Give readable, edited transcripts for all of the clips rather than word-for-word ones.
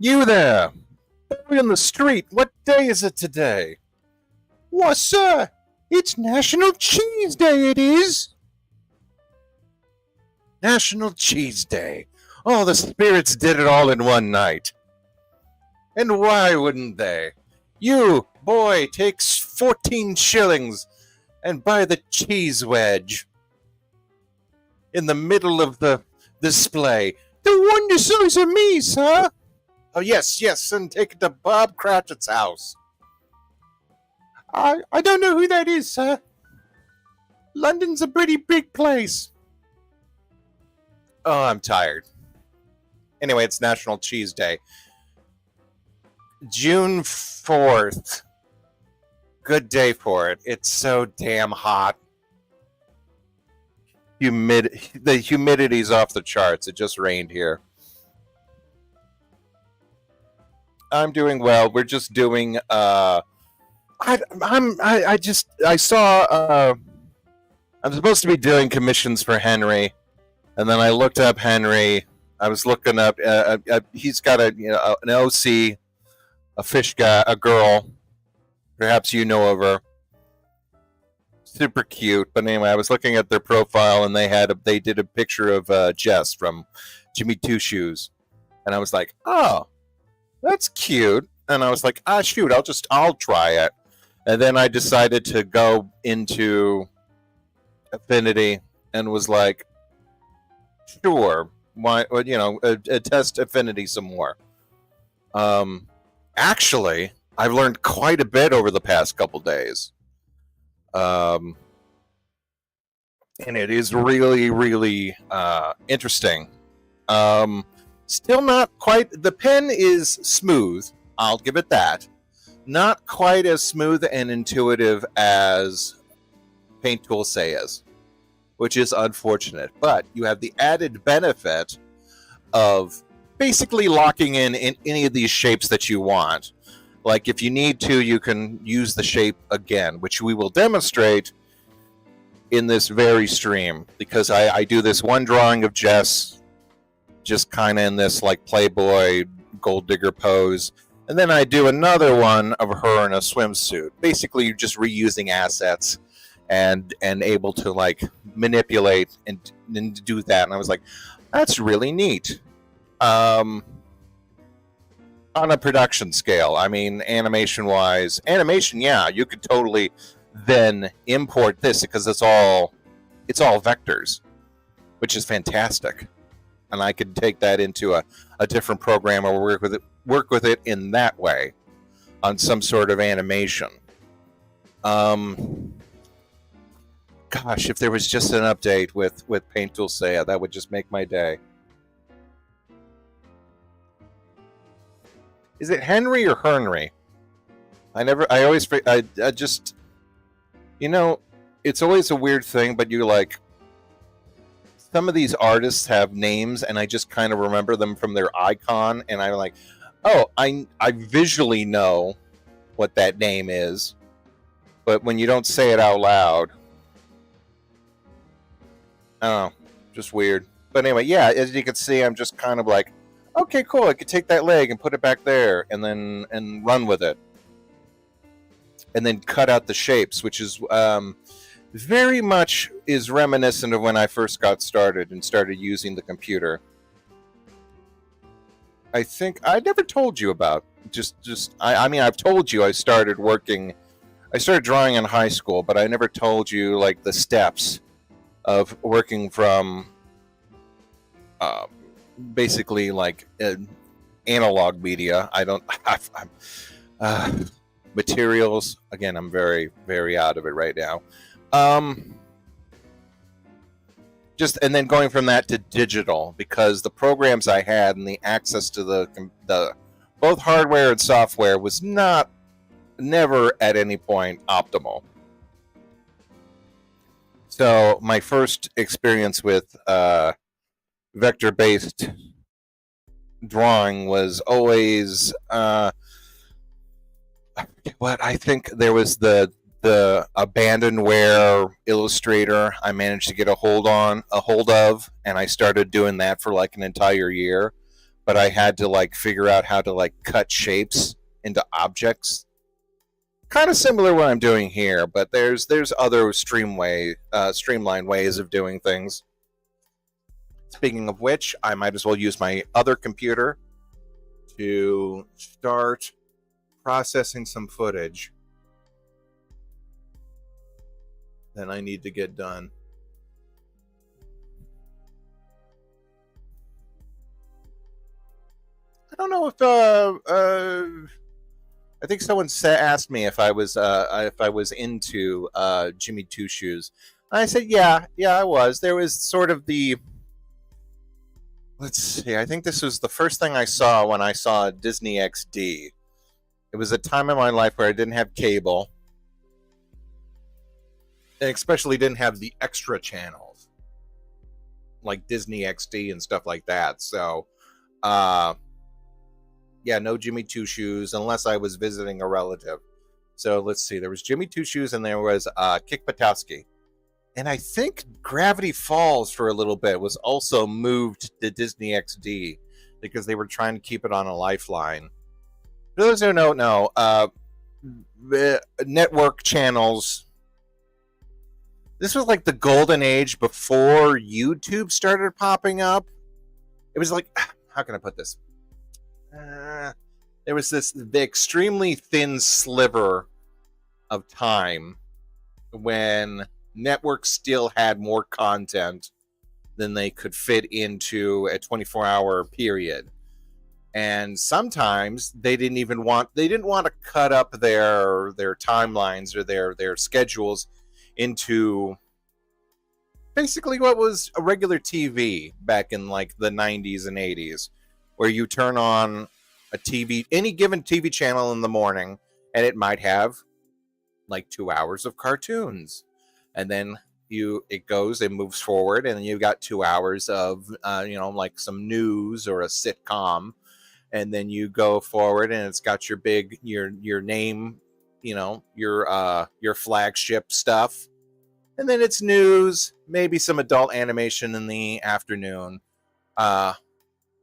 You there! Boy in the street, what day is it today? Why, sir, it's National Cheese Day, it is. National Cheese Day. Oh, the spirits did it all in one night. And why wouldn't they? You, boy, takes 14 shillings and buy the cheese wedge in the middle of the display. The one the size of me, sir. Oh, yes, and take it to Bob Cratchit's house. I don't know who that is, sir. London's a pretty big place. Oh, I'm tired. Anyway, it's National Cheese Day. June 4th. Good day for it. It's so damn hot. The humidity's off the charts. It just rained here. I'm doing well. We're just doing I saw I'm supposed to be doing commissions for Henry, and then I looked up Henry. I was looking up he's got an OC, a fish guy, a girl. Perhaps you know of her. Super cute. But anyway, I was looking at their profile, and they did a picture of Jess from Jimmy Two Shoes, and I was like, oh, that's cute. And I was like, shoot, I'll try it. And then I decided to go into Affinity and was like, sure, why, test Affinity some more. Actually, I've learned quite a bit over the past couple days. And it is really, really interesting. Still not quite. The pen is smooth. I'll give it that. Not quite as smooth and intuitive as Paint Tool Say is, which is unfortunate. But you have the added benefit of basically locking in any of these shapes that you want. Like if you need to, you can use the shape again, which we will demonstrate in this very stream, because I do this one drawing of Jess just kind of in this like Playboy gold digger pose, and then I do another one of her in a swimsuit. Basically, you're just reusing assets and able to like manipulate and do that. And I was like, that's really neat. On a production scale, I mean, animation, yeah, you could totally then import this because it's all vectors, which is fantastic. And I could take that into a different program or work with it in that way on some sort of animation. Gosh, if there was just an update with Paint Tool Say, that would just make my day. Is it Henry or Henry? I just, it's always a weird thing, but you're like, some of these artists have names and I just kind of remember them from their icon, and I'm like, oh, I visually know what that name is, but when you don't say it out loud, I don't know, just weird. But anyway, yeah, as you can see, I'm just kind of like, okay, cool, I could take that leg and put it back there and run with it. And then cut out the shapes, which is very much is reminiscent of when I first got started and started using the computer. I think I never told you about I mean, I've told you I started drawing in high school, but I never told you like the steps of working from basically like analog media. I don't have materials. Again, I'm very, very out of it right now. And then going from that to digital, because the programs I had and the access to the both hardware and software was never at any point optimal. So my first experience with vector-based drawing was always what I think there was the abandonware Illustrator I managed to get a hold of, and I started doing that for like an entire year. but I had to like figure out how to like cut shapes into objects. Kind of similar what I'm doing here, but there's other streamlined ways of doing things. Speaking of which, I might as well use my other computer to start processing some footage that I need to get done. I don't know if I think someone asked me if I was into Jimmy Two Shoes. And I said, yeah, I was. There was sort of the, let's see, I think this was the first thing I saw when I saw Disney XD. It was a time in my life where I didn't have cable, and especially didn't have the extra channels like Disney XD and stuff like that. So, yeah, no Jimmy Two Shoes unless I was visiting a relative. So let's see, there was Jimmy Two Shoes and there was Kick Buttowski. And I think Gravity Falls for a little bit was also moved to Disney XD because they were trying to keep it on a lifeline. For those who don't know, network channels, this was like the golden age before YouTube started popping up. It was like, how can I put this? There was the extremely thin sliver of time when networks still had more content than they could fit into a 24-hour period. And sometimes they didn't want to cut up their timelines or their schedules into basically what was a regular TV back in like the 90s and 80s, where you turn on a TV, any given TV channel in the morning, and it might have like 2 hours of cartoons, and then it moves forward, and then you've got 2 hours of like some news or a sitcom, and then you go forward, and it's got your name, your flagship stuff, and then it's news, maybe some adult animation in the afternoon.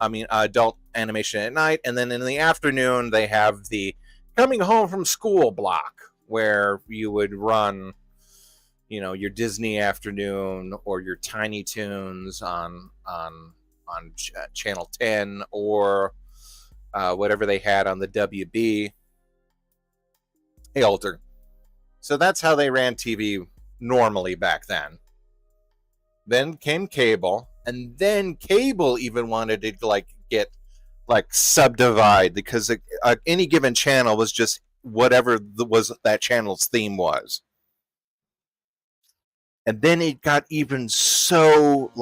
Adult animation at night, and then in the afternoon they have the coming home from school block where you would run, your Disney Afternoon or your Tiny Toons on Channel 10 or whatever they had on the WB. Hey, Alter. So that's how they ran TV normally back then. Then came cable. And then cable even wanted to get subdivide because any given channel was just whatever was that channel's theme was. And then it got even so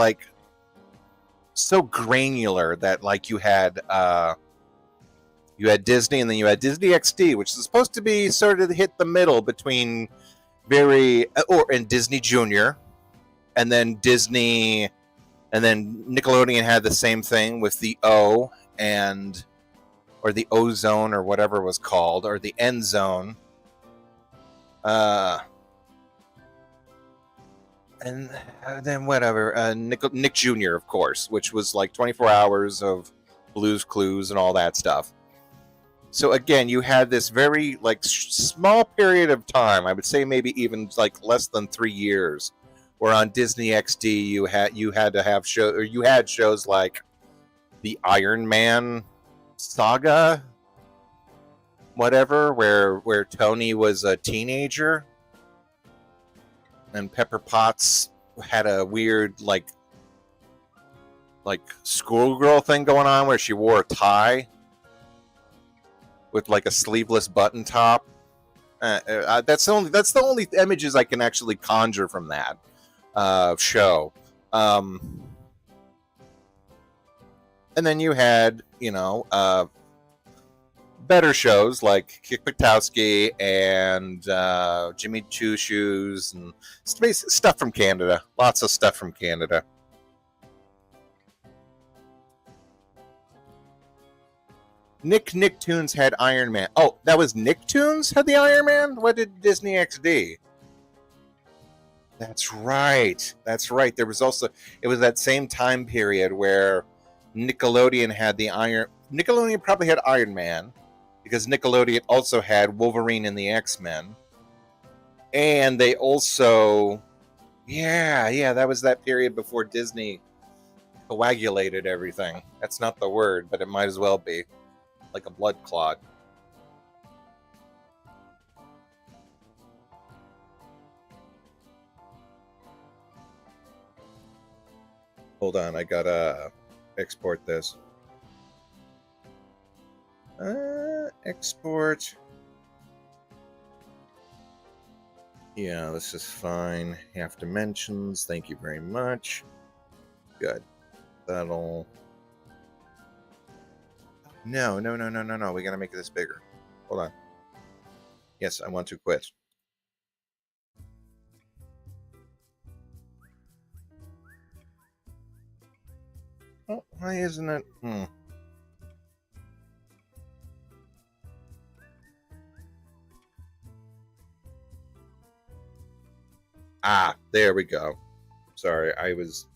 granular that you had Disney, and then you had Disney XD, which is supposed to be sort of hit the middle between and Disney Junior, and then Disney. And then Nickelodeon had the same thing with the O or the O Zone or whatever it was called, or the End Zone. And then whatever, Nick Jr., of course, which was like 24 hours of Blue's Clues and all that stuff. So again, you had this very small period of time, I would say maybe even less than 3 years, where on Disney XD you had to have shows like the Iron Man saga, whatever, where Tony was a teenager and Pepper Potts had a weird schoolgirl thing going on where she wore a tie with a sleeveless button top. That's the only images I can actually conjure from that show. And then you had better shows like Kick Buttowski and Jimmy Two Shoes and stuff from Canada. Lots of stuff from Canada. Nicktoons had Iron Man. Oh, that was Nicktoons had the Iron Man? What did Disney XD? That's right. There was also, it was that same time period where Nickelodeon had Nickelodeon probably had Iron Man, because Nickelodeon also had Wolverine and the X-Men. And they also, yeah, that was that period before Disney coagulated everything. That's not the word, but it might as well be. Like a blood clot. Hold on, I gotta export this. Export. Yeah, this is fine. Half dimensions. Thank you very much. Good. That'll. No. We gotta make this bigger. Hold on. Yes, I want to quit. Oh, why isn't it? Ah, there we go. Sorry, it was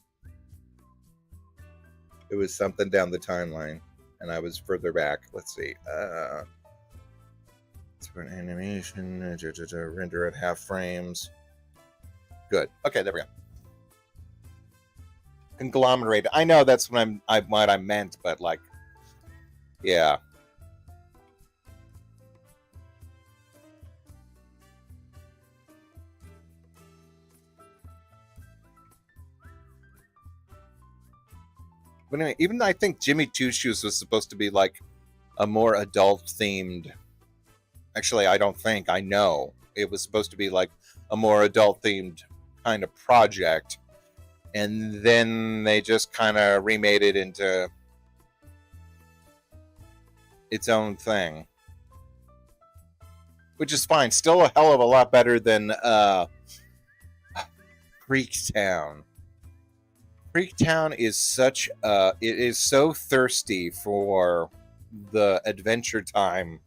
something down the timeline, and I was further back. Let's see. For an animation, render at half frames. Good. Okay, there we go. Conglomerate. I know that's what I meant, but like, yeah. But anyway, even I think Jimmy Two Shoes was supposed to be like a more adult themed. Actually, I don't think. I know it was supposed to be like a more adult themed kind of project, and then they just kind of remade it into its own thing, which is fine. Still a hell of a lot better than Freaktown. Freaktown is it is so thirsty for the Adventure Time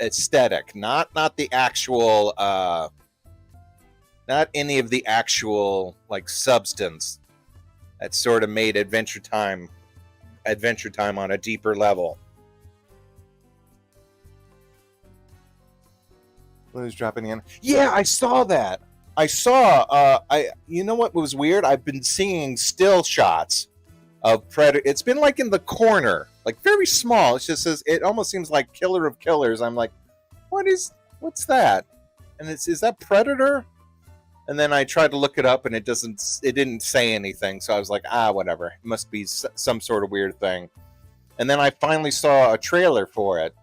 aesthetic, not the actual not any of the actual like substance that sort of made Adventure Time on a deeper level. Who's dropping in? Yeah, I saw that. I saw. You know what was weird? I've been seeing still shots of Predator. It's been like in the corner, like very small. It just says. It almost seems like Killer of Killers. I'm like, what's that? And is that Predator? And then I tried to look it up, and it didn't say anything. So I was like, whatever. It must be some sort of weird thing. And then I finally saw a trailer for it.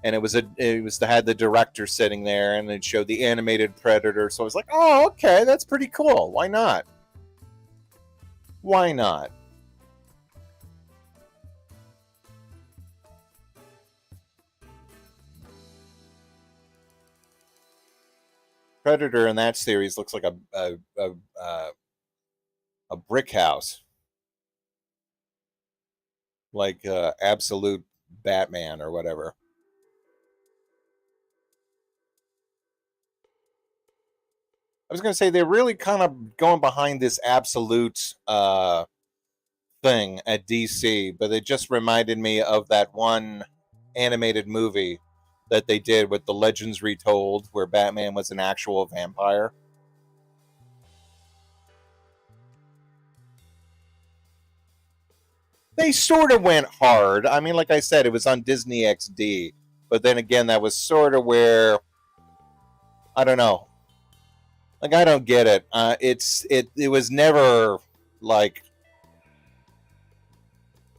And it had the director sitting there, and it showed the animated Predator. So I was like, oh, okay, that's pretty cool. Why not? Why not? Predator in that series looks like a brick house, like absolute Batman or whatever. I was going to say they're really kind of going behind this absolute thing at DC, but it just reminded me of that one animated movie that they did with the Legends Retold, where Batman was an actual vampire. They sort of went hard. I mean, like I said, it was on Disney XD, but then again, that was sort of where, I don't know. Like, I don't get it. It was never like,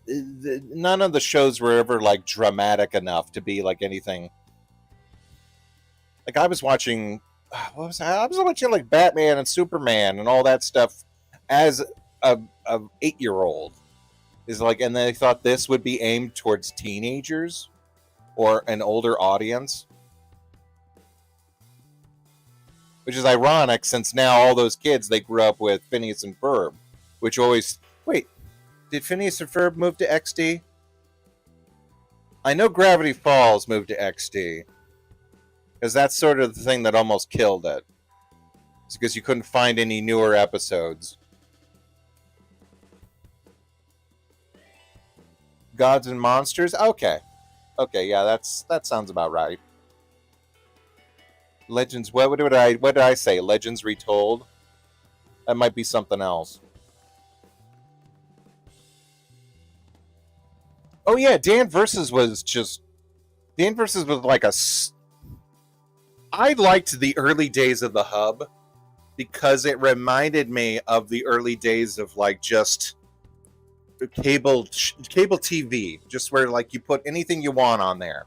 none of the shows were ever like dramatic enough to be like anything. Like I was watching, what was I was watching like Batman and Superman and all that stuff as a 8-year-old. Is like, and they thought this would be aimed towards teenagers or an older audience. Which is ironic, since now all those kids, they grew up with Phineas and Ferb, which always... Wait, did Phineas and Ferb move to XD? I know Gravity Falls moved to XD, because that's sort of the thing that almost killed it. It's because you couldn't find any newer episodes. Gods and Monsters. Okay, yeah, that sounds about right. Legends. What did I say? Legends Retold. That might be something else. Oh yeah, Dan versus was like I liked the early days of the Hub because it reminded me of the early days of like just cable TV, just where like you put anything you want on there.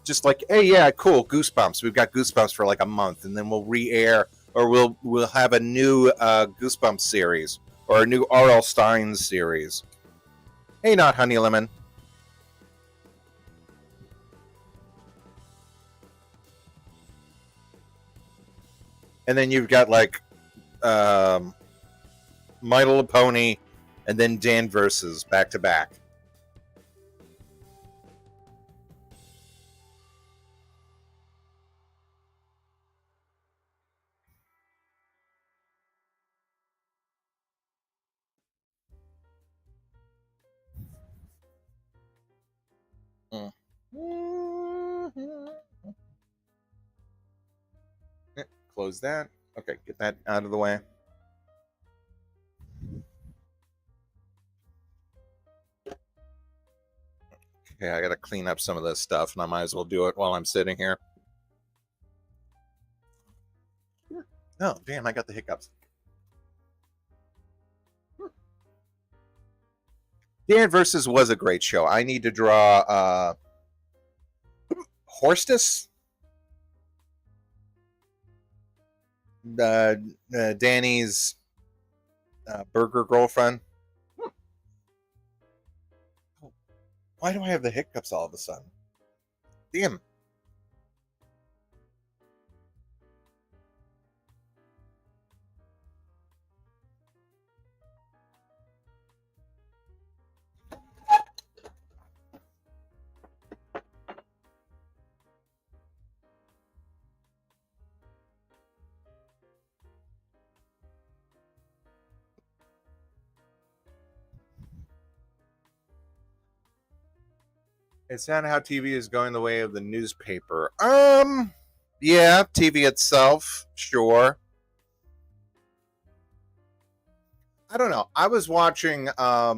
Just like, hey, yeah, cool, Goosebumps. We've got Goosebumps for like a month, and then we'll re-air, or we'll have a new Goosebumps series or a new R.L. Stein series. Hey, not Honey Lemon. And then you've got like My Little Pony, and then Dan versus back to back. Close that. Okay, get that out of the way. Okay, I gotta clean up some of this stuff, and I might as well do it while I'm sitting here. Oh, damn, I got the hiccups. Dan versus was a great show. I need to draw Horstus, Danny's burger girlfriend. Why do I have the hiccups all of a sudden? Damn. It's not how TV is going the way of the newspaper. Yeah, TV itself, sure. I don't know. I was watching. I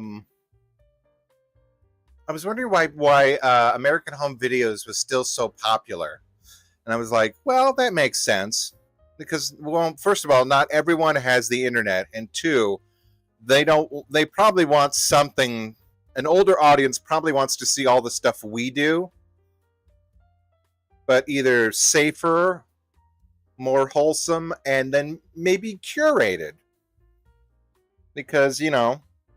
was wondering why American Home Videos was still so popular, and I was like, well, that makes sense because, well, first of all, not everyone has the internet, and two, they don't. They probably want something. An older audience probably wants to see all the stuff we do, but either safer, more wholesome, and then maybe curated. Because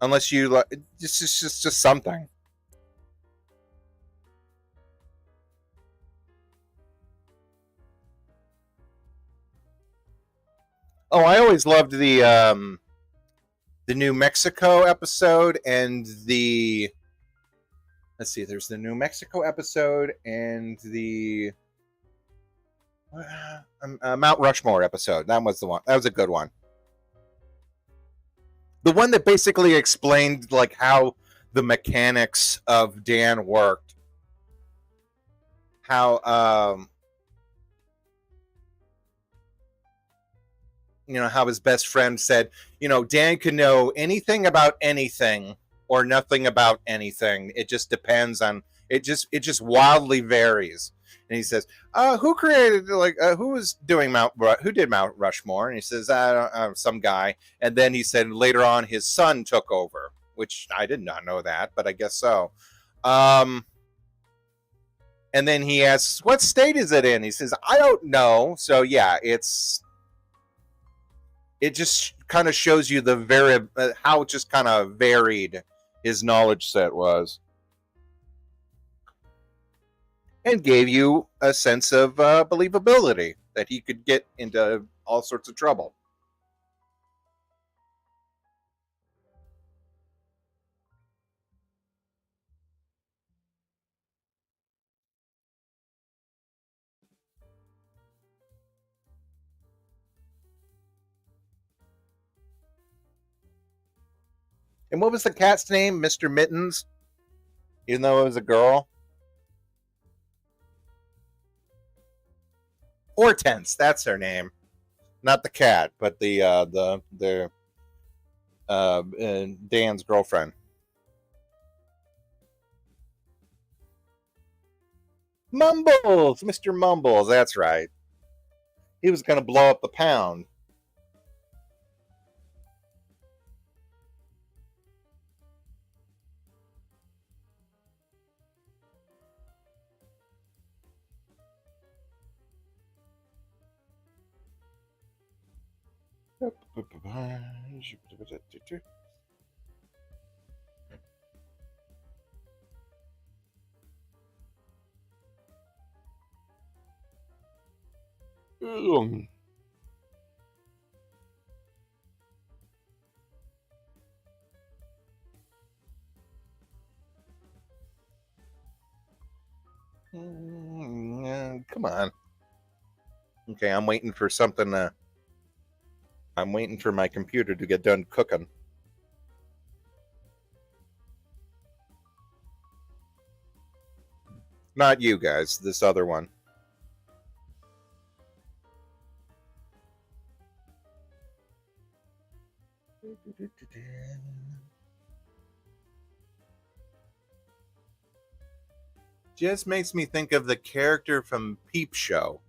unless you like, it's just something. Oh, I always loved the New Mexico episode and the. Let's see. There's the New Mexico episode and the Mount Rushmore episode. That was the one. That was a good one. The one that basically explained like how the mechanics of Dan worked. How how his best friend said, Dan can know anything about anything or nothing about anything. It just depends on it just wildly varies. And he says, who created who was doing who did Mount Rushmore? And he says, some guy. And then he said later on his son took over, which I did not know that, but I guess so. And then he asks, what state is it in? He says, I don't know. So yeah, it just kind of shows you how just kind of varied his knowledge set was, and gave you a sense of believability that he could get into all sorts of trouble. And what was the cat's name? Mr. Mittens? even though it was a girl. Hortense, that's her name. Not the cat, but Dan's girlfriend. Mumbles, Mr. Mumbles, that's right. He was going to blow up the pound. Come on. Okay, I'm waiting for something. I'm waiting for my computer to get done cooking. Not you guys, this other one. Just makes me think of the character from Peep Show.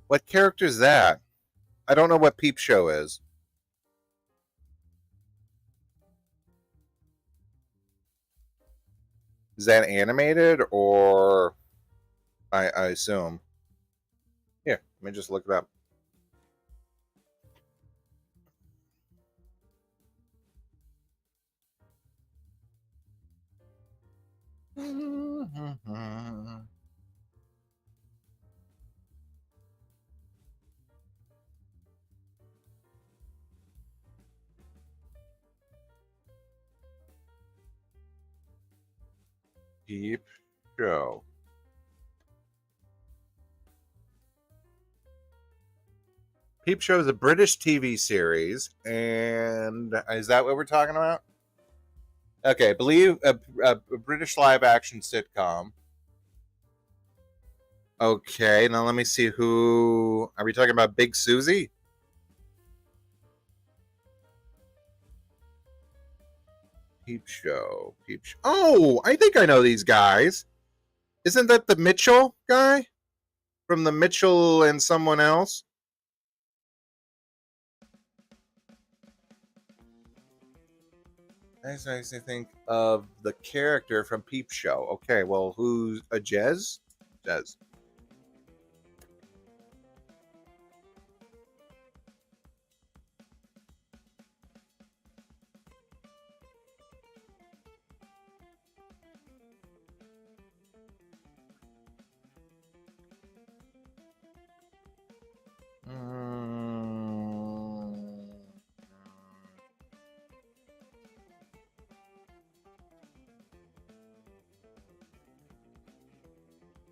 What character is that? I don't know what Peep Show is. Is that animated or I assume? Here, let me just look it up. Peep Show. Peep Show is a British TV series, and is that what we're talking about? Okay, I believe a British live action sitcom. Okay, now let me see who. Are we talking about Big Susie? Peep Show. Peep Show. Oh, I think I know these guys. Isn't that the Mitchell guy? From the Mitchell and someone else? I actually think of the character from Peep Show. Okay, well, who's a Jez? Jez.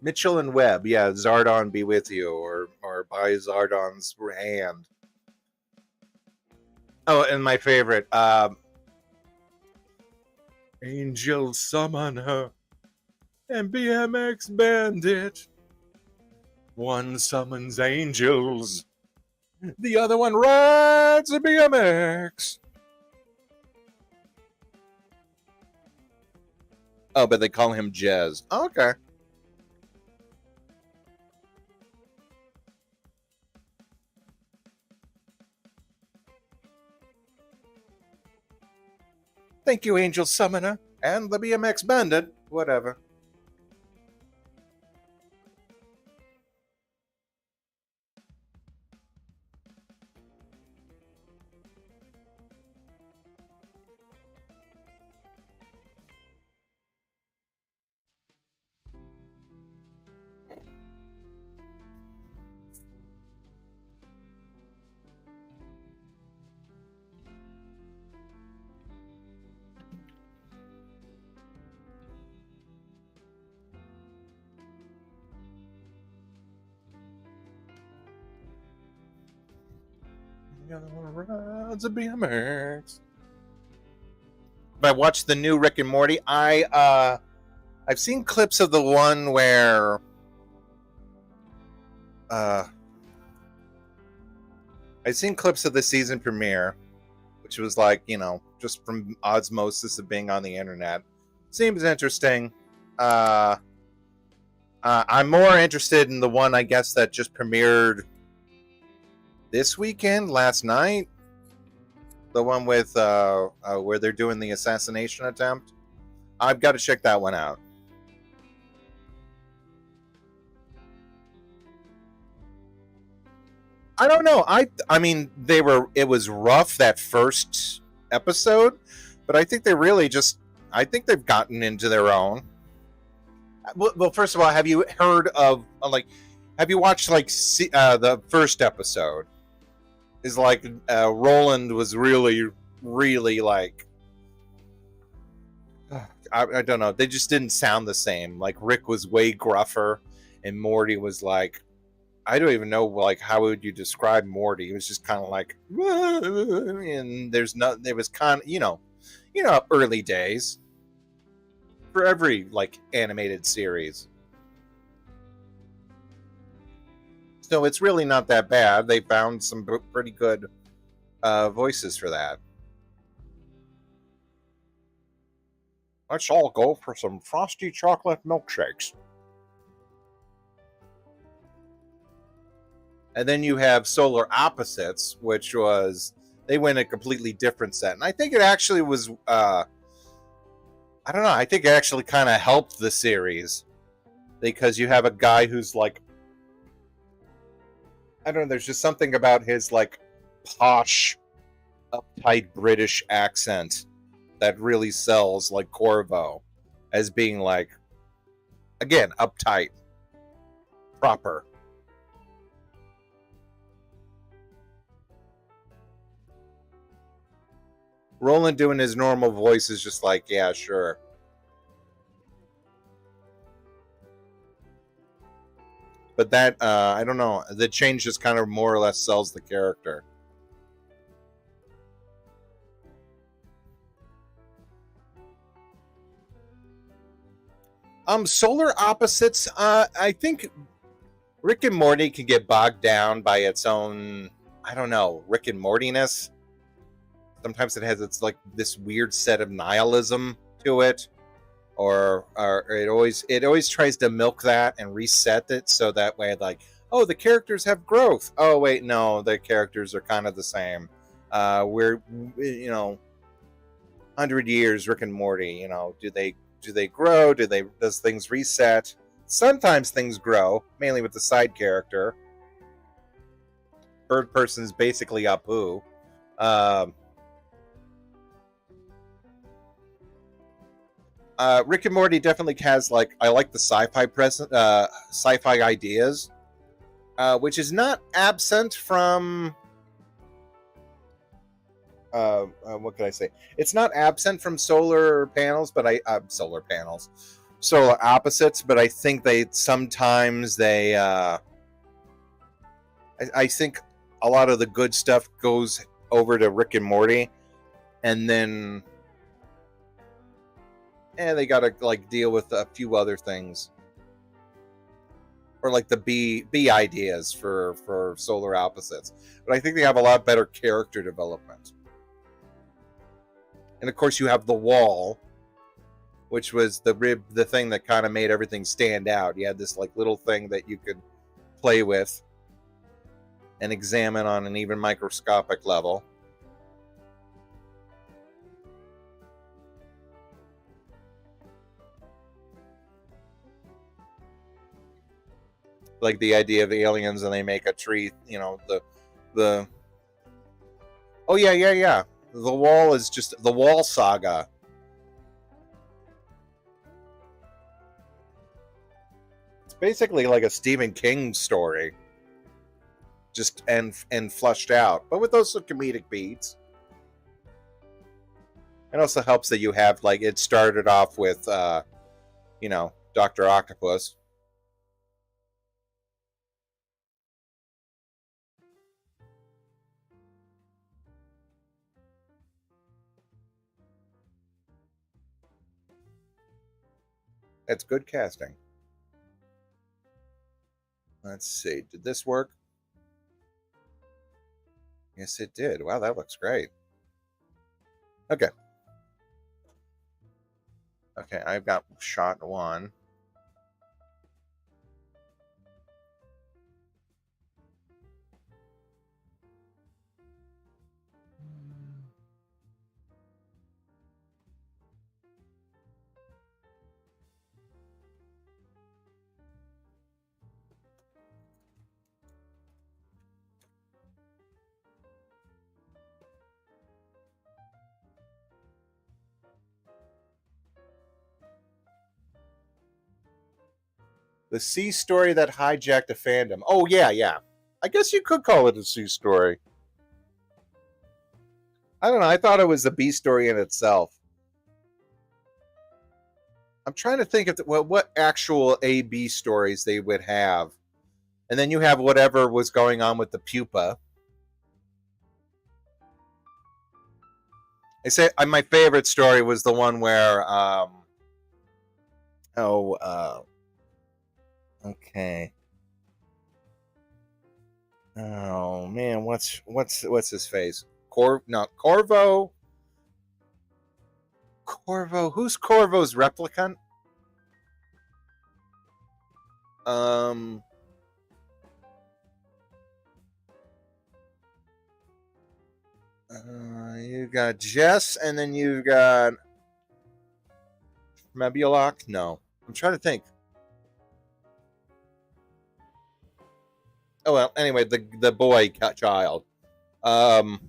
Mitchell and Webb, yeah, Zardon be with you, or by Zardon's hand. Oh, and my favorite, Angel Summoner and BMX Bandit. One summons angels, the other one rides a BMX. Oh, but they call him Jez. Oh, okay. Thank you, Angel Summoner and the BMX Bandit. Whatever. Rides a BMX. I watched the new Rick and Morty. I I've seen clips of the one where uh, I've seen clips of the season premiere, which was like, just from osmosis of being on the internet. Seems interesting. Uh, I'm more interested in the one, I guess, that just premiered this weekend, last night. The one with where they're doing the assassination attempt. I've got to check that one out. I don't know. I mean, it was rough that first episode, but I think they really just I think they've gotten into their own. Well, first of all, have you heard of have you watched the first episode? Is like Roland was really like I don't know. They just didn't sound the same. Like Rick was way gruffer, and Morty was like I don't even know like how would you describe Morty. He was just kind of like, and there was kind of early days for every like animated series. So it's really not that bad. They found some pretty good voices for that. Let's all go for some frosty chocolate milkshakes. And then you have Solar Opposites, which was they went a completely different set, and I think it actually was. I don't know. I think it actually kind of helped the series because you have a guy who's like, I don't know. There's just something about his like posh, uptight British accent that really sells like Corvo as being like, again, uptight, proper. Roland doing his normal voice is just like, yeah, sure. But that, I don't know. The change just kind of more or less sells the character. Solar Opposites, I think Rick and Morty can get bogged down by its own, I don't know, Rick and Mortiness. Sometimes it has its like this weird set of nihilism to it, or it always tries to milk that and reset it so that way like, oh, the characters have growth. Oh wait, no, the characters are kind of the same. We're 100 years Rick and Morty. Do they grow? Does things reset? Sometimes things grow, mainly with the side character. Bird person's basically Apu. Rick and Morty definitely has like I like the sci-fi ideas, which is not absent from what can I say? It's not absent from solar panels, but solar opposites. But I think they sometimes I think a lot of the good stuff goes over to Rick and Morty, and then they gotta like deal with a few other things, or like the B ideas for solar opposites. But I think they have a lot better character development. And of course, you have the wall, which was the thing that kind of made everything stand out. You had this like little thing that you could play with and examine on an even microscopic level. Like the idea of aliens, and they make a tree. The oh yeah. The wall is just the Wall Saga. It's basically like a Stephen King story, just and flushed out, but with also comedic beats. It also helps that you have like it started off with Dr. Octopus. That's good casting. Let's see. Did this work? Yes, it did. Wow, that looks great. Okay. Okay, I've got shot one. The C story that hijacked the fandom. Oh, yeah, yeah. I guess you could call it a C story. I don't know. I thought it was a B story in itself. I'm trying to think of what actual A B stories they would have. And then you have whatever was going on with the pupa. I say my favorite story was the one where okay. Oh man, what's his face? Corvo. Corvo. Who's Corvo's replicant? Um you got Jess, and then you've got Mebulok. No, I'm trying to think. Oh well. Anyway, the boy child. Um,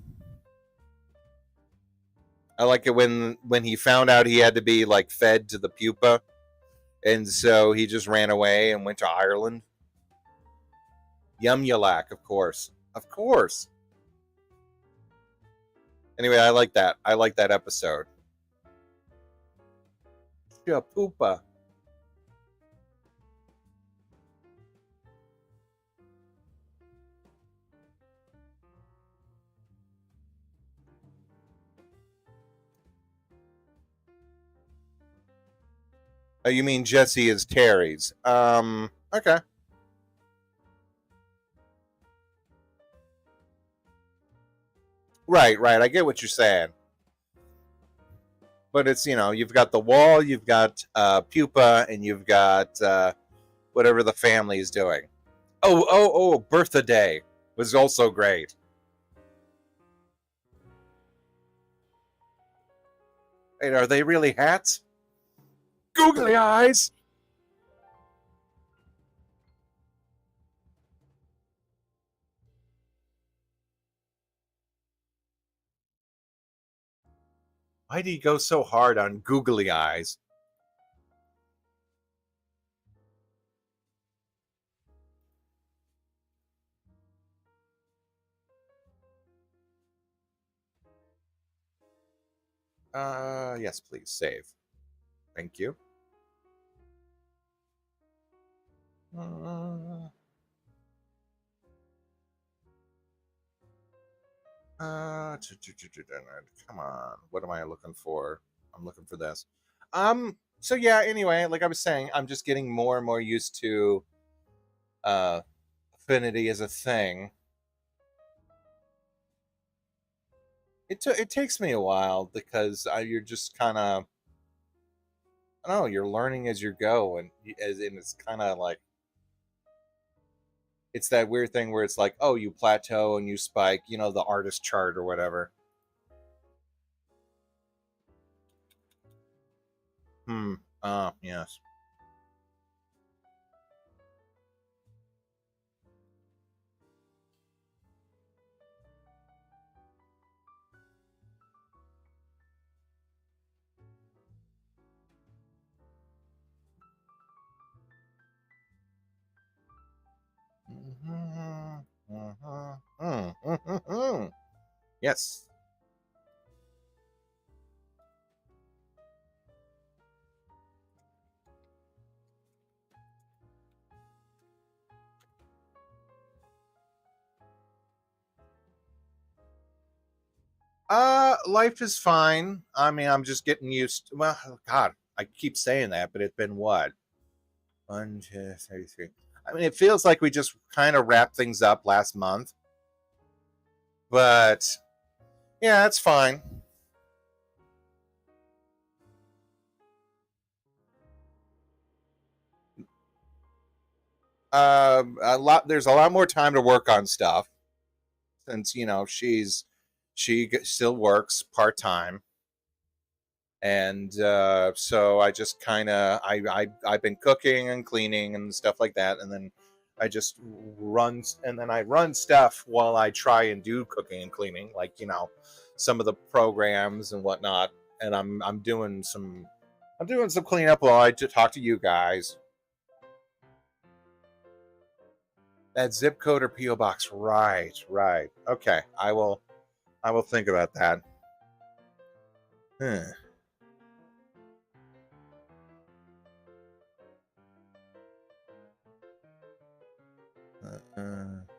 I like it when he found out he had to be like fed to the pupa, and so he just ran away and went to Ireland. Yumulak, of course, of course. Anyway, I like that. I like that episode. Pupa. Oh, you mean Jesse is Terry's? Okay. Right, right. I get what you're saying. But it's, you've got the wall, you've got pupa, and you've got whatever the family is doing. Oh, Bertha Day was also great. And are they really hats? Googly eyes. Why do you go so hard on googly eyes? Yes, please save. Thank you. Uh, come on. What am I looking for? I'm looking for this. So yeah, anyway, like I was saying, I'm just getting more and more used to uh affinity as a thing. It takes me a while because you're just kind of, I don't know, you're learning as you go, and it's kind of like it's that weird thing where it's like, oh, you plateau and you spike, the artist chart or whatever. Hmm. Yes. Yes. Life is fine. I mean, I'm just getting used to, well, God, I keep saying that, but it's been what? 1, 2, 3, 3. I mean, it feels like we just kind of wrapped things up last month. But yeah, it's fine. There's a lot more time to work on stuff since she still works part time, and so I just kind of I've been cooking and cleaning and stuff like that, and then I run stuff while I try and do cooking and cleaning, like some of the programs and whatnot, and I'm doing some cleanup while I talk to you guys. That zip code or PO box, right, right. Okay, I will think about that. Huh.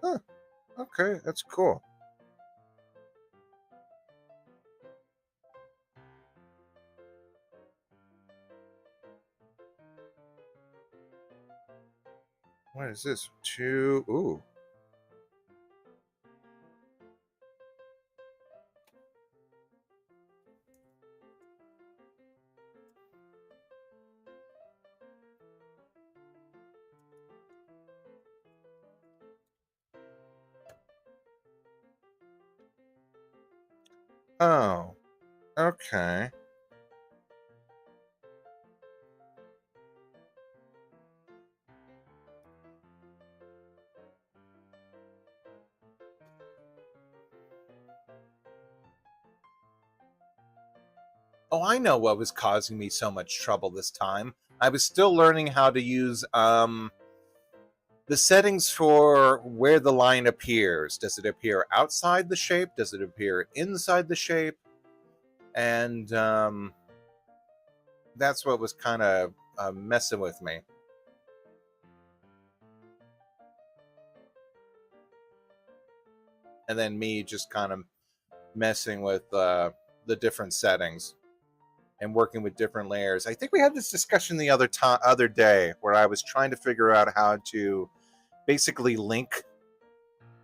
Huh. Okay, that's cool. What is this? Two. Ooh. Oh. Okay. Oh, I know what was causing me so much trouble this time. I was still learning how to use the settings for where the line appears. Does it appear outside the shape? Does it appear inside the shape? And that's what was kind of messing with me. And then me just kind of messing with the different settings and working with different layers. I think we had this discussion the other day where I was trying to figure out how to basically link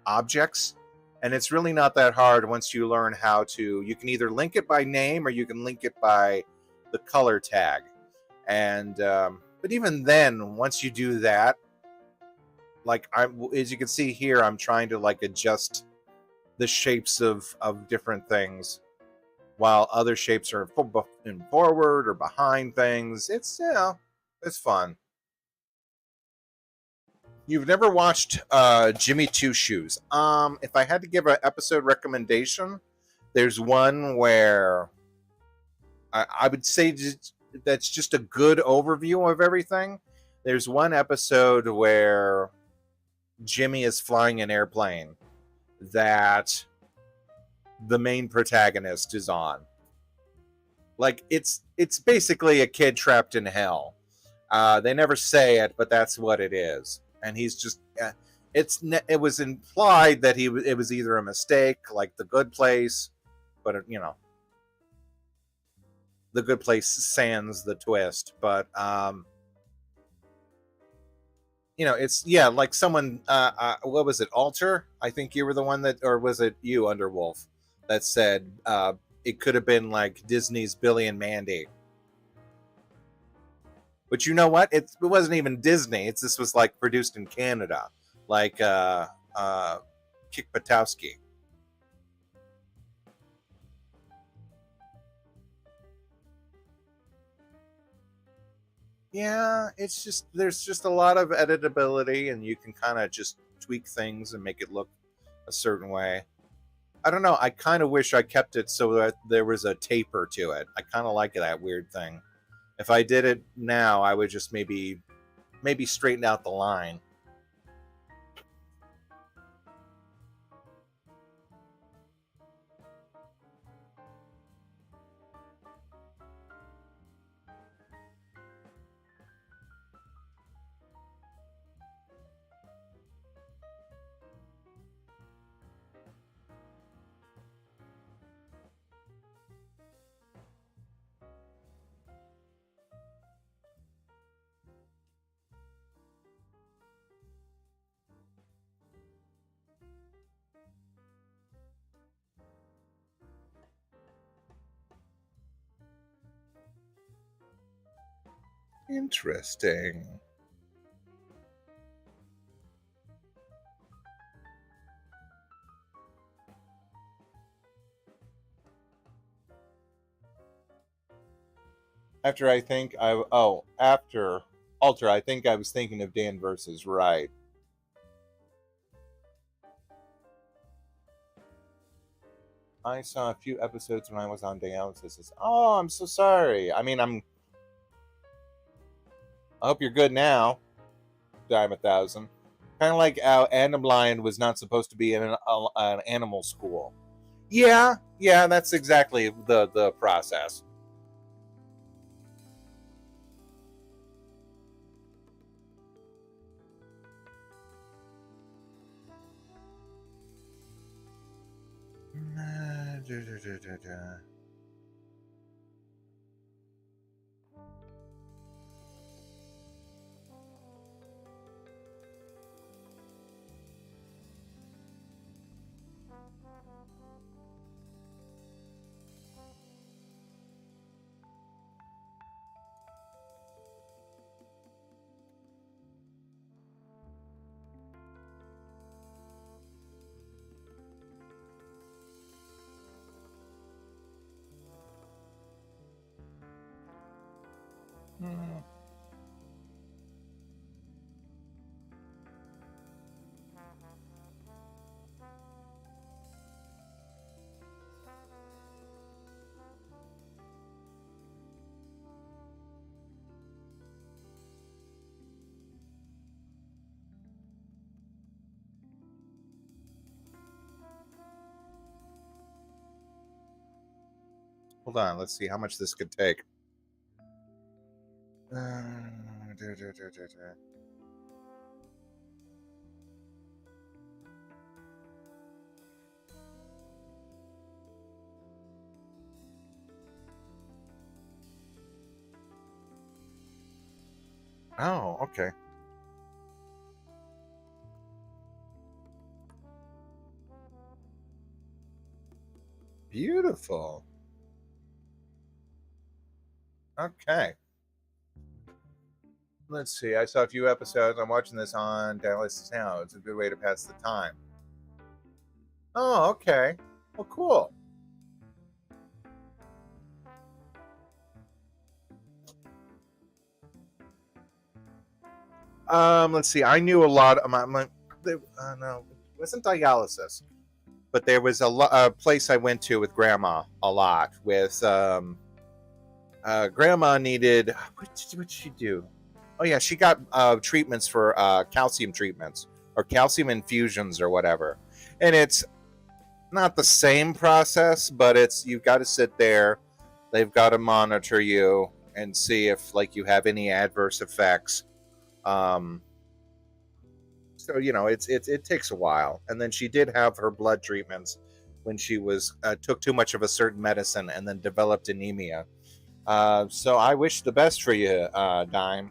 objects, and it's really not that hard once you learn how to. You can either link it by name or you can link it by the color tag, and but even then, once you do that, like as you can see here, I'm trying to like adjust the shapes of different things while other shapes are in forward or behind things. It's it's fun. You've never watched Jimmy Two Shoes. If I had to give an episode recommendation, there's one where I would say that's just a good overview of everything. There's one episode where Jimmy is flying an airplane that the main protagonist is on. Like it's basically a kid trapped in hell. They never say it, but that's what it is. And he's just it was implied that it was either a mistake, like The Good Place, but The Good Place sans the twist. But it's like someone. What was it? Alter? I think you were the one that, or was it you, Underwolf, that said it could have been like Disney's Billy and Mandy. But you know what? It wasn't even Disney. This was like produced in Canada, like Kick Patowski. Yeah, it's just there's just a lot of editability, and you can kind of just tweak things and make it look a certain way. I don't know. I kind of wish I kept it so that there was a taper to it. I kind of like that weird thing. If I did it now, I would just maybe straighten out the line. Interesting. After Alter, I think I was thinking of Dan versus Right. I saw a few episodes when I was on dialysis. Oh, I'm so sorry. I mean, I hope you're good now. Dime a thousand. Kind of like how Animalion was not supposed to be in an animal school. Yeah, that's exactly the process. Hold on, let's see how much this could take. Oh, okay. Beautiful. Okay. Let's see. I saw a few episodes. I'm watching this on Dallas now. It's a good way to pass the time. Oh, okay. Well, cool. Let's see. I knew a lot of no, it wasn't dialysis, but there was a place I went to with grandma a lot. With grandma needed what did she do? Oh yeah, she got treatments for calcium treatments or calcium infusions or whatever, and it's not the same process, but it's you've got to sit there. They've got to monitor you and see if like you have any adverse effects. Um, so it takes a while. And then she did have her blood treatments when she was took too much of a certain medicine and then developed anemia. So I wish the best for you, Dime.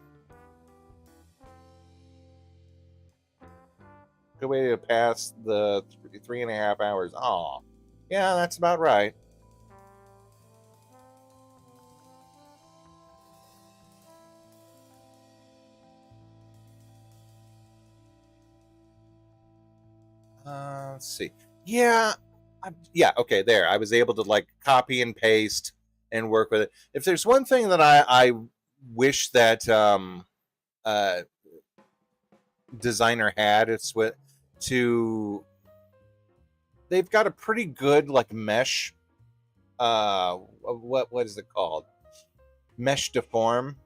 Good way to pass the 3.5 hours. Oh, yeah, that's about right. Let's see. Yeah, yeah. Okay, there. I was able to like copy and paste and work with it. If there's one thing that I wish that uh, designer had, it's what to. They've got a pretty good like mesh. What is it called? Mesh deform,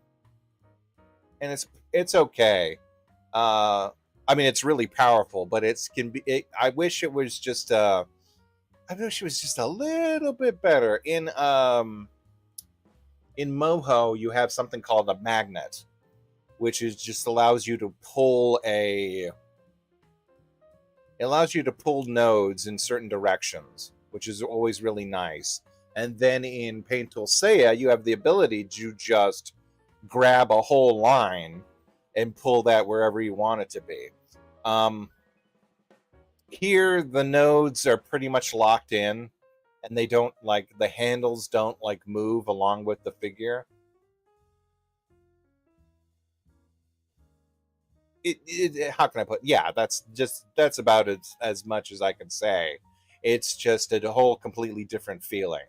and it's okay. I mean, it's really powerful, but it's can be. I wish it was just. I wish it was just a little bit better. In Moho, you have something called a magnet, which is just allows you to pull a. It allows you to pull nodes in certain directions, which is always really nice. And then in Paintool Seiya, you have the ability to just grab a whole line and pull that wherever you want it to be. Um, Here, the nodes are pretty much locked in, and they don't like the handles don't like move along with the figure. how can I put? Yeah, that's about as much as I can say. It's just a whole completely different feeling.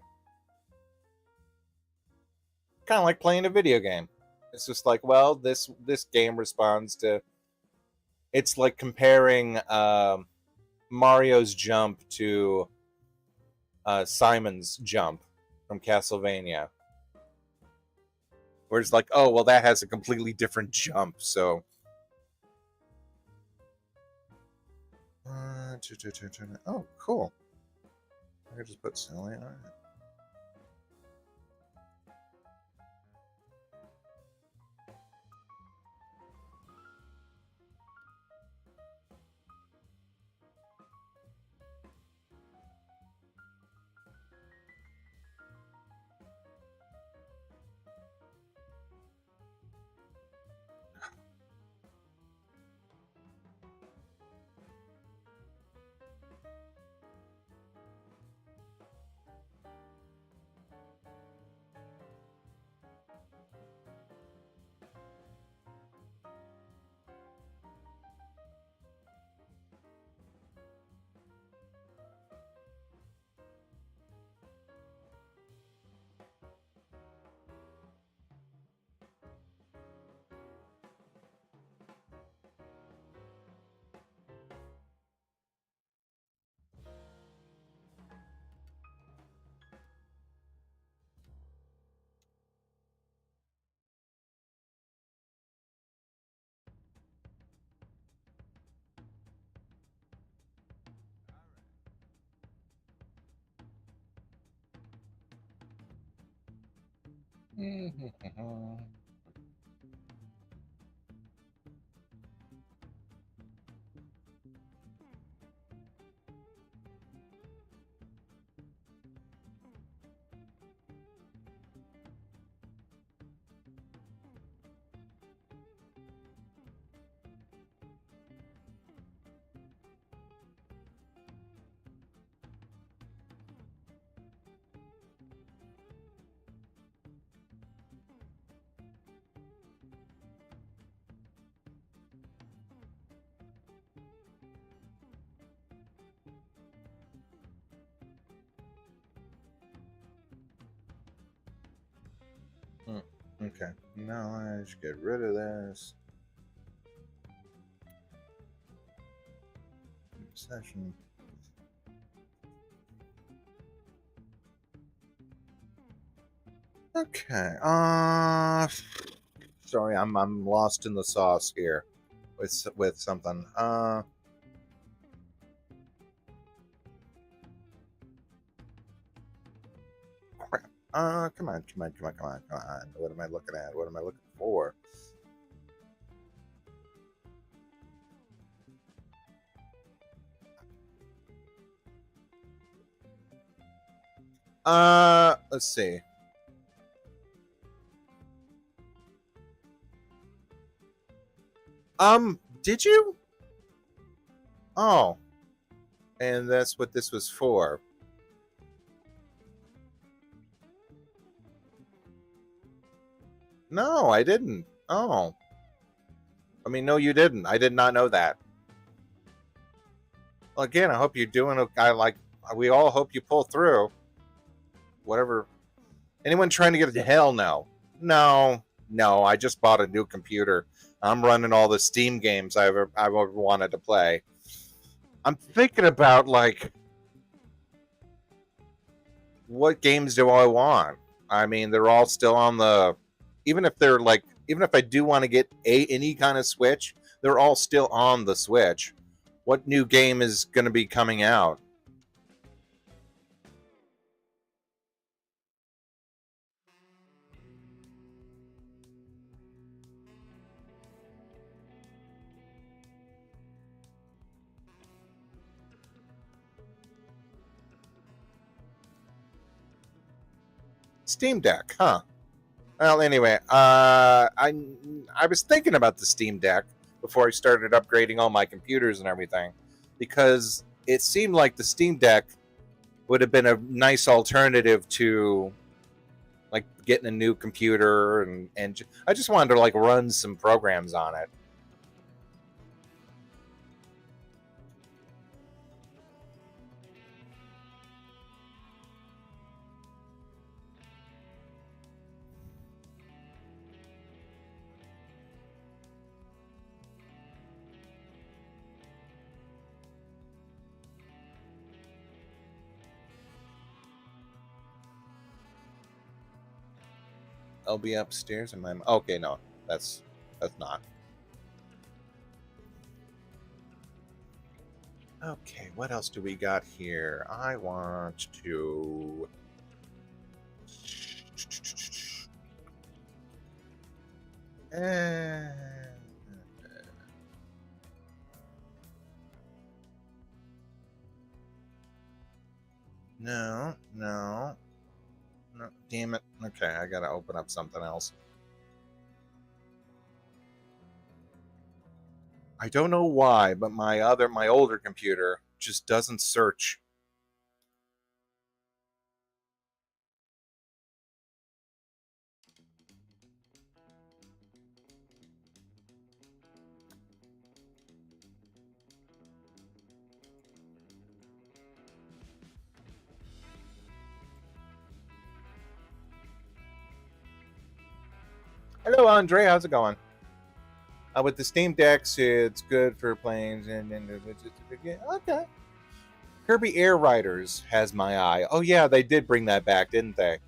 Kind of like playing a video game. It's just like, well, this game responds to. It's like comparing Mario's jump to Simon's jump from Castlevania, where it's like, oh, well, that has a completely different jump. So, oh, cool. I could just put silly on it. Okay, now I should get rid of this. Session. Okay. Sorry, I'm lost in the sauce here with something. Crap. Come on. What am I looking at? What am I looking for? Let's see. Did you? Oh, and that's what this was for. No, I didn't. Oh. I mean, no, you didn't. I did not know that. Well, again, I hope you're doing a guy like we all hope you pull through. Whatever. Anyone trying to get to hell? No. No. I just bought a new computer. I'm running all the Steam games I've ever wanted to play. I'm thinking about like what games do I want? I mean, they're all still on the even if they're like even if I do want to get any kind of Switch, they're all still on the Switch. What new game is going to be coming out? Steam Deck, huh? Well, anyway, I was thinking about the Steam Deck before I started upgrading all my computers and everything, because it seemed like the Steam Deck would have been a nice alternative to like getting a new computer and I just wanted to like run some programs on it. I'll be upstairs in my. Okay, no, that's not. Okay, what else do we got here? I want to. Eh, no, no, no. Damn it. Okay, I gotta open up something else. I don't know why, but my older computer just doesn't search. Hello, Andre. How's it going? With the Steam Decks, it's good for playing. Okay. Kirby Air Riders has my eye. Oh yeah, they did bring that back, didn't they?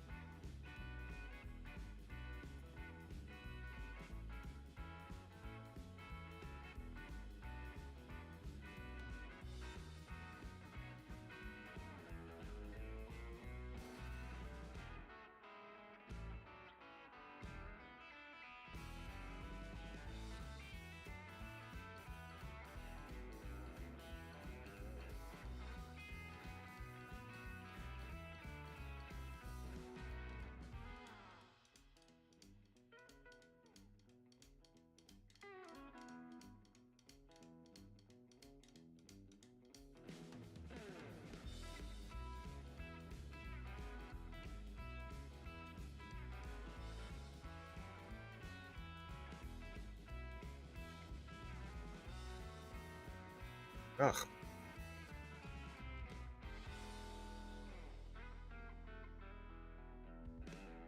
Ugh.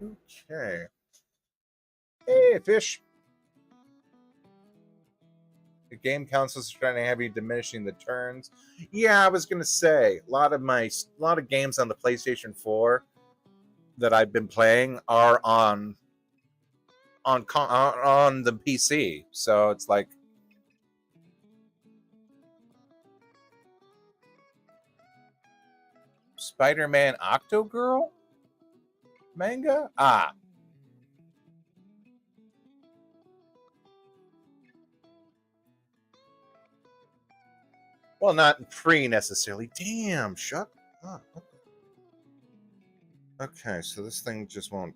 Okay. Hey, fish. The game council's trying to have you diminishing the turns. Yeah, I was gonna say a lot of games on the PlayStation 4 that I've been playing are on the PC. So it's like Spider-Man Octogirl manga. Well, not free necessarily. Damn, shut up. Okay, so this thing just won't.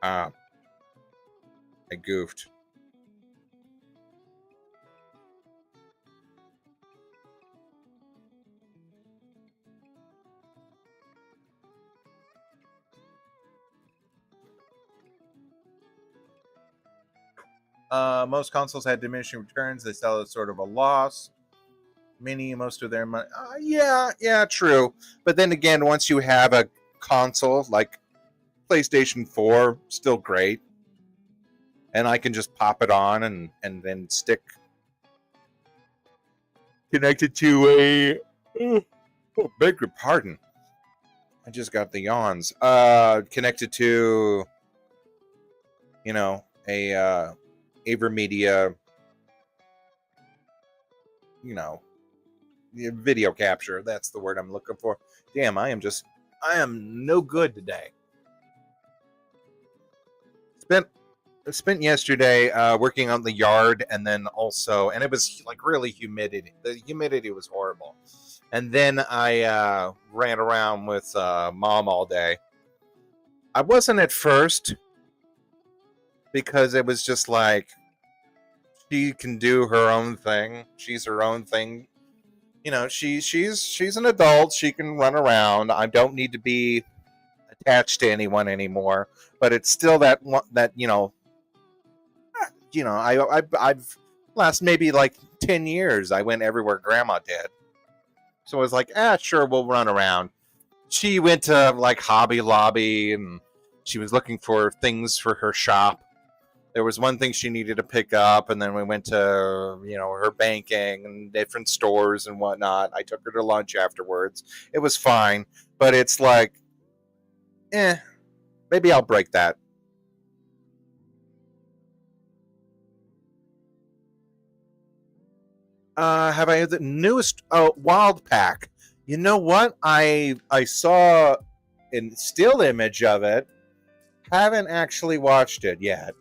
I goofed. Most consoles had diminishing returns. They sell as sort of a loss. Mini, most of their money. Yeah, true. But then again, once you have a console like PlayStation 4, still great. And I can just pop it on and then stick connected to a. Oh, beg your pardon. I just got the yawns. Connected to, a AverMedia, video capture. That's the word I'm looking for. Damn, I am no good today. Spent yesterday working on the yard, and then also, and it was like really humidity. The humidity was horrible, and then I ran around with mom all day. I wasn't at first because it was just like she can do her own thing. She's her own thing. She's an adult. She can run around. I don't need to be attached to anyone anymore. But it's still that I've last maybe like 10 years. I went everywhere Grandma did. So I was like, sure, we'll run around. She went to like Hobby Lobby and she was looking for things for her shop. There was one thing she needed to pick up, and then we went to her banking and different stores and whatnot. I took her to lunch afterwards. It was fine, but it's like, eh, maybe I'll break that. Have I the newest Wild Pack? You know what? I saw a still image of it. Haven't actually watched it yet.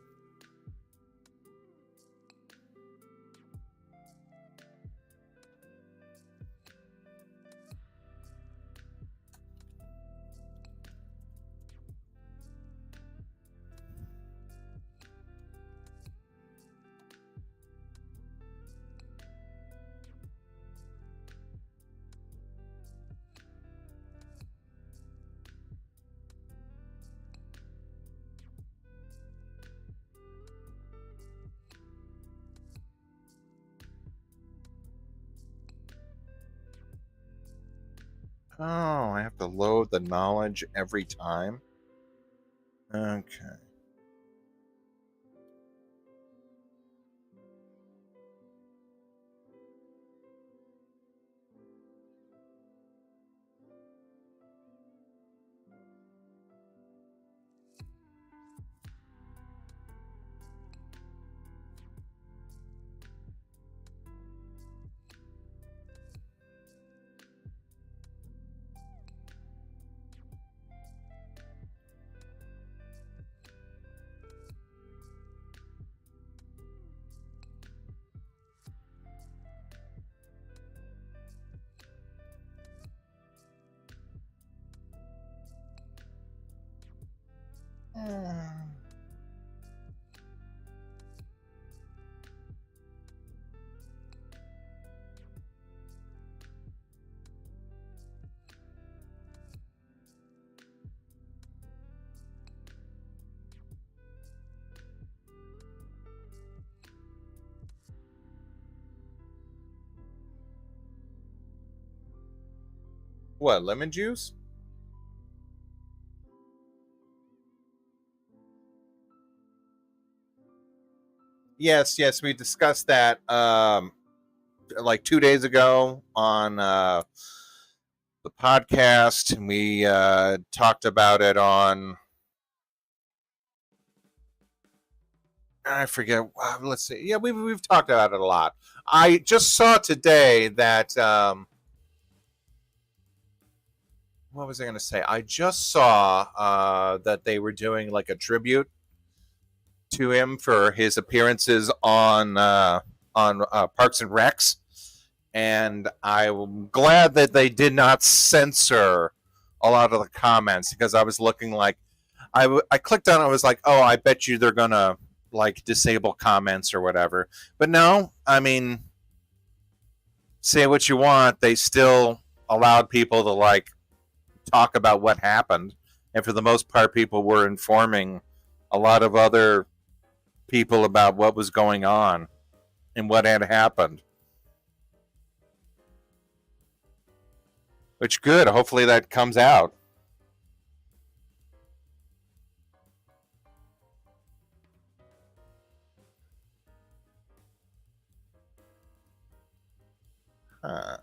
Oh, I have to load the knowledge every time. Okay. What, lemon juice? Yes, yes, we discussed that like 2 days ago on the podcast. We talked about it on I forget. Let's see. Yeah, we've talked about it a lot. I just saw today that what was I going to say? I just saw that they were doing like a tribute to him for his appearances on Parks and Recs, and I'm glad that they did not censor a lot of the comments because I was looking like I clicked on it. I was like, oh, I bet you they're gonna like disable comments or whatever. But no, I mean, say what you want, they still allowed people to like talk about what happened, and for the most part, people were informing a lot of other people about what was going on and what had happened. Which good. Hopefully that comes out.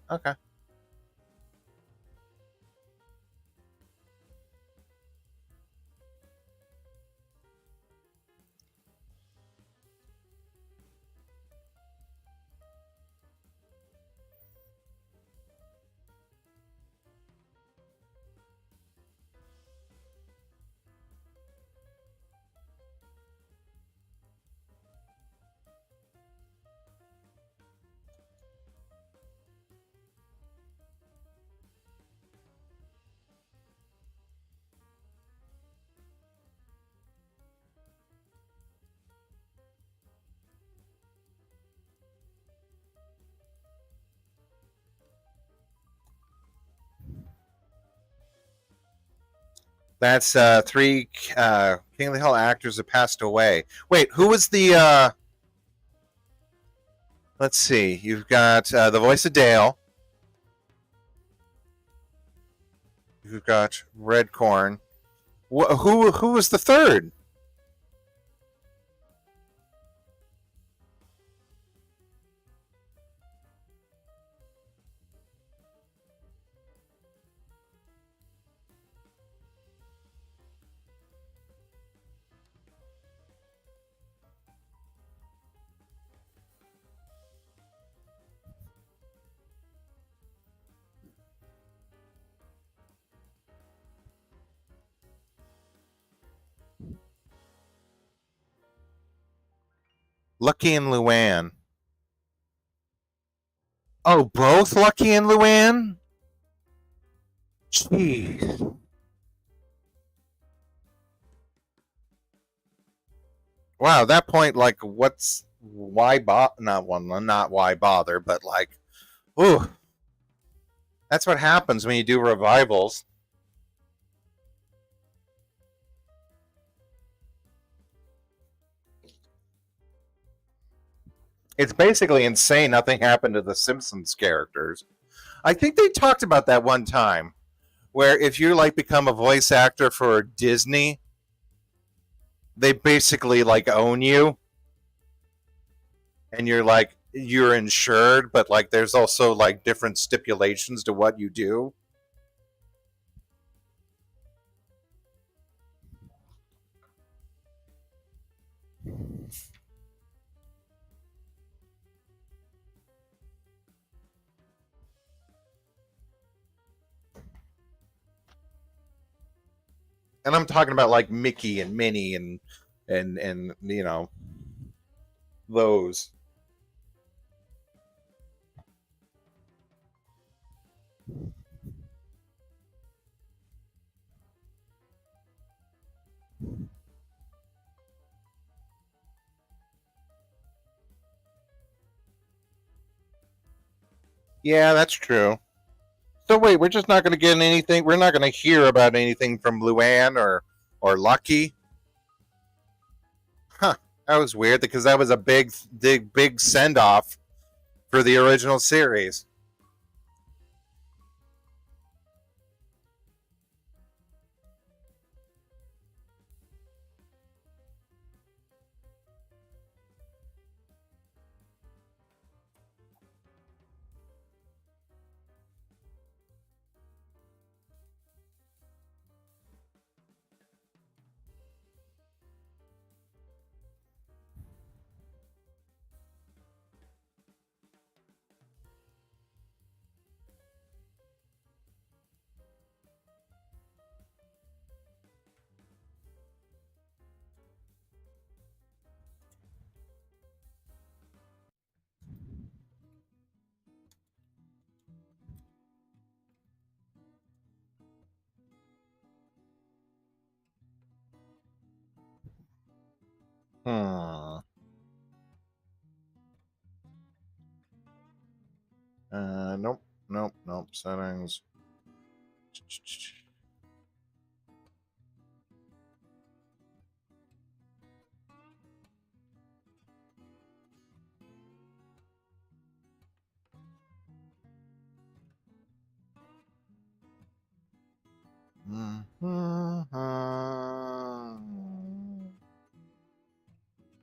Okay. That's three King of the Hill actors have passed away. Wait, who was the? Let's see. You've got the voice of Dale. You've got Redcorn. Who was the third? Lucky and Luann. Oh, both Lucky and Luann? Jeez. Wow, at that point, like, not why bother, but like, ooh, that's what happens when you do revivals. It's basically insane. Nothing happened to the Simpsons characters. I think they talked about that one time, where if you like become a voice actor for Disney, they basically like own you, and you're insured, but like there's also like different stipulations to what you do. And I'm talking about like Mickey and Minnie and those. Yeah, that's true. So wait, we're just not going to get anything. We're not going to hear about anything from Luann or Lucky. Huh? That was weird because that was a big send off for the original series. Hmm. Nope. Nope. Nope. Settings.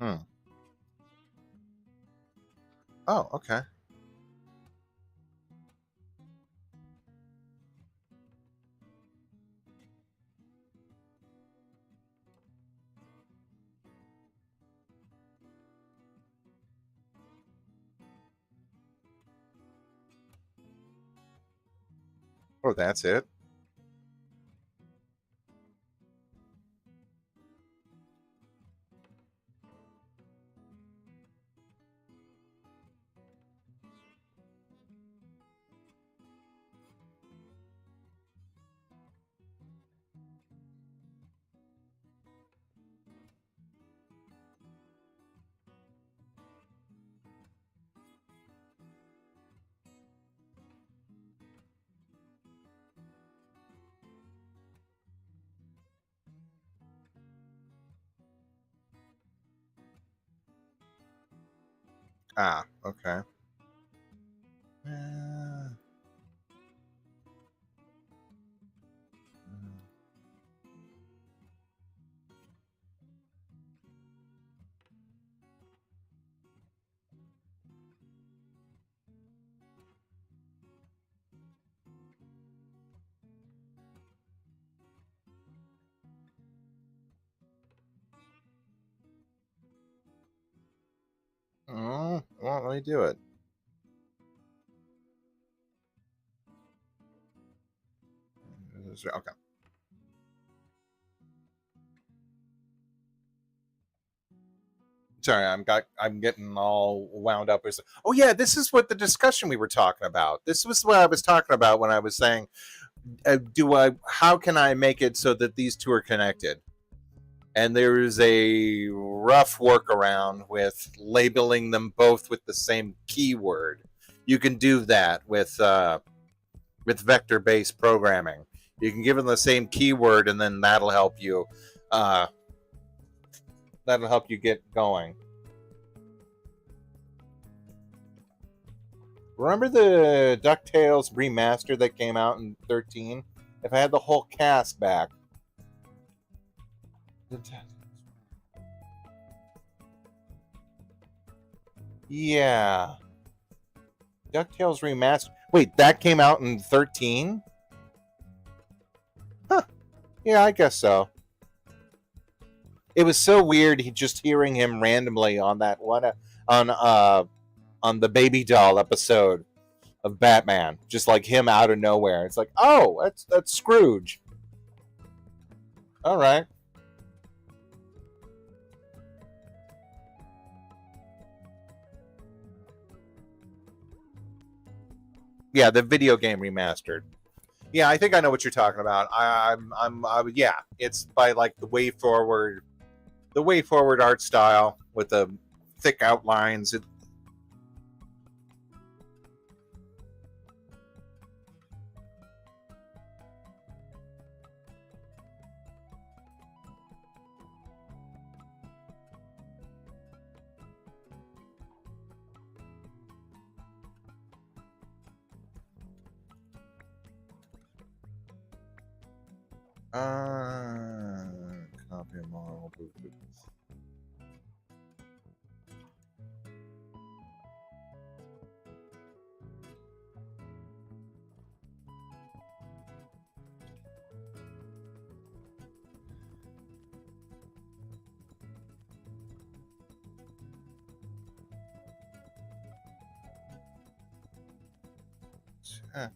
Hmm. Oh, okay. Oh, that's it. Ah, okay. Uh, oh, well, let me do it. Okay. Sorry, I'm getting all wound up. Oh yeah, this is what the discussion we were talking about. This was what I was talking about when I was saying, how can I make it so that these two are connected? And there is a rough workaround with labeling them both with the same keyword. You can do that with vector-based programming. You can give them the same keyword, and then that'll help you. That'll help you get going. Remember the DuckTales remaster that came out in 13? If I had the whole cast back. Yeah. DuckTales remastered. Wait, that came out in 13? Huh. Yeah, I guess so. It was so weird just hearing him randomly on that one on the Baby Doll episode of Batman, just like him out of nowhere. It's like, oh, that's Scrooge. All right. Yeah, the video game remastered. Yeah, I think I know what you're talking about. Yeah, it's by like the way forward art style with the thick outlines. Copy model.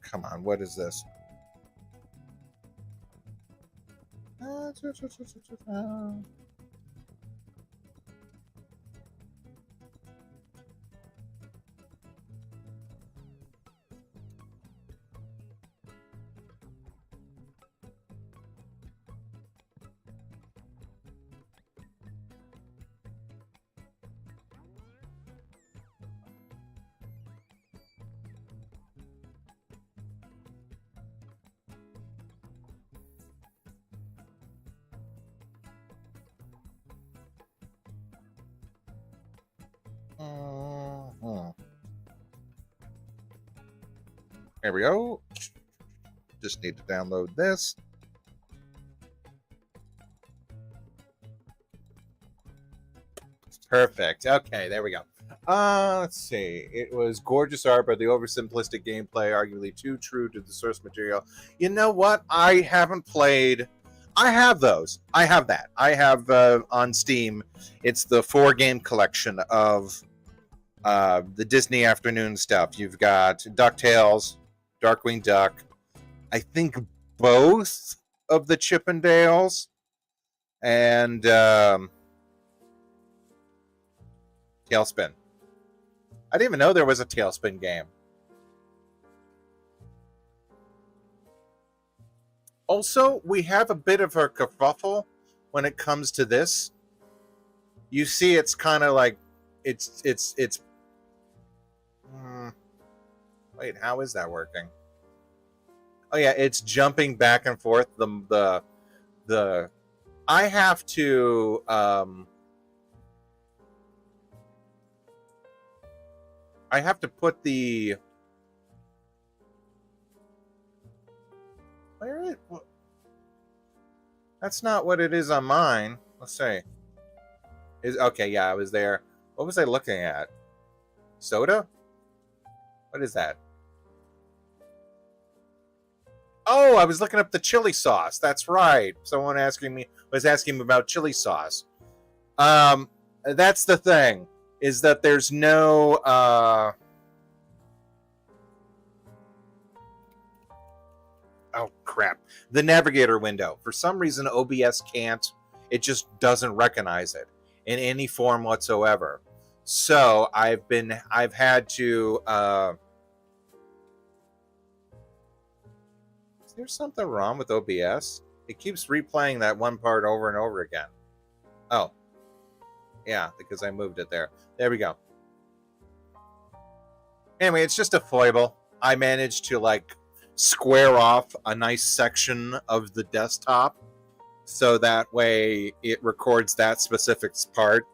Come on, what is this? There we go. Just need to download this. Perfect. Okay, there we go. Let's see. It was gorgeous art, but the oversimplistic gameplay, arguably too true to the source material. You know what? I haven't played. I have those. I have that. I have on Steam. It's the 4-game collection of the Disney Afternoon stuff. You've got DuckTales, Darkwing Duck. I think both of the Chippendales and Tailspin. I didn't even know there was a Tailspin game. Also, we have a bit of a kerfuffle when it comes to this. You see, it's kind of like it's. Wait, how is that working? Oh yeah, it's jumping back and forth. The I have to I have to put the. Where is? That's not what it is on mine. Let's see. Is okay? Yeah, I was there. What was I looking at? Soda? What is that? Oh, I was looking up the chili sauce. That's right. Someone was asking me about chili sauce. That's the thing, is that there's no oh crap. The navigator window. For some reason OBS can't. It just doesn't recognize it in any form whatsoever. So I've had to is there something wrong with OBS? It keeps replaying that one part over and over again. Oh. Yeah, because I moved it there. There we go. Anyway, it's just a foible. I managed to like square off a nice section of the desktop so that way it records that specific part.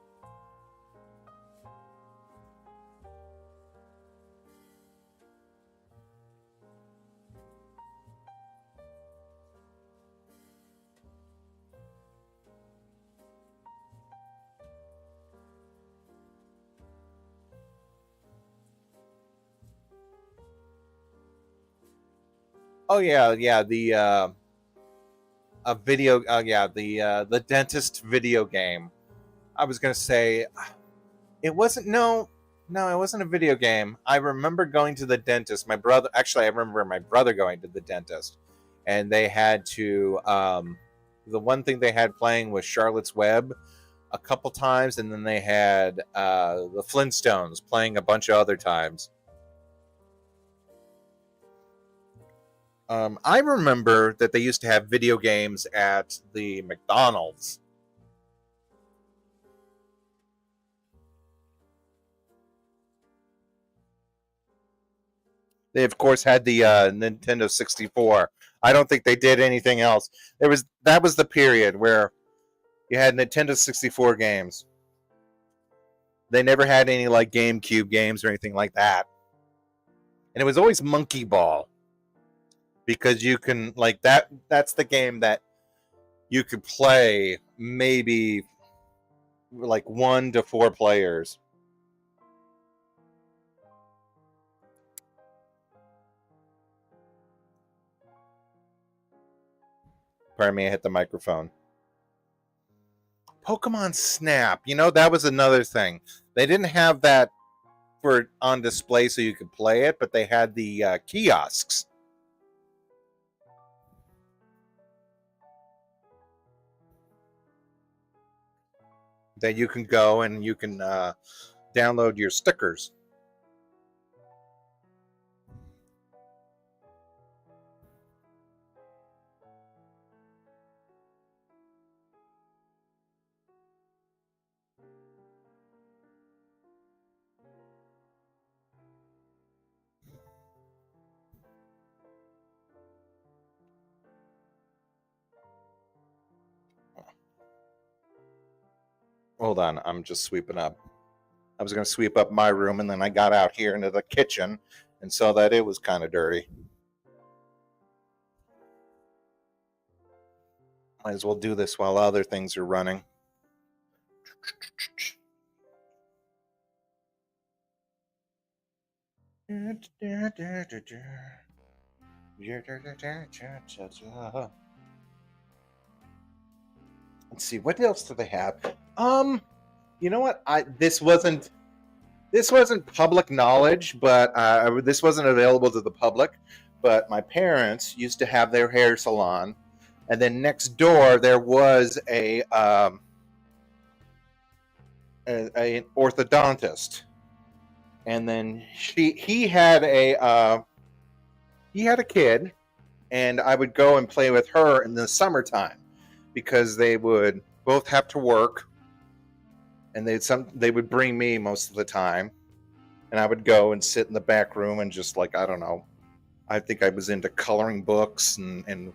Oh yeah, the a video. Yeah, the dentist video game. I was gonna say it wasn't. No, it wasn't a video game. I remember going to the dentist. My brother, actually, I remember my brother going to the dentist, and they had to. The one thing they had playing was Charlotte's Web a couple times, and then they had the Flintstones playing a bunch of other times. I remember that they used to have video games at the McDonald's. They of course had the Nintendo 64. I don't think they did anything else. That was the period where you had Nintendo 64 games. They never had any like GameCube games or anything like that. And it was always Monkey Ball. Because you can like that's the game that you could play maybe like 1 to 4 players. Pardon me, I hit the microphone. Pokemon Snap, that was another thing. They didn't have that for on display so you could play it, but they had the kiosks. That you can go and you can download your stickers. Hold on, I'm just sweeping up. I was going to sweep up my room, and then I got out here into the kitchen and saw that it was kind of dirty. Might as well do this while other things are running. Let's see, what else do they have? You know what? This wasn't public knowledge, but this wasn't available to the public. But my parents used to have their hair salon, and then next door there was an orthodontist, and then he had a kid, and I would go and play with her in the summertime because they would both have to work, and they would bring me most of the time, and I would go and sit in the back room and just like, I don't know, I think I was into coloring books and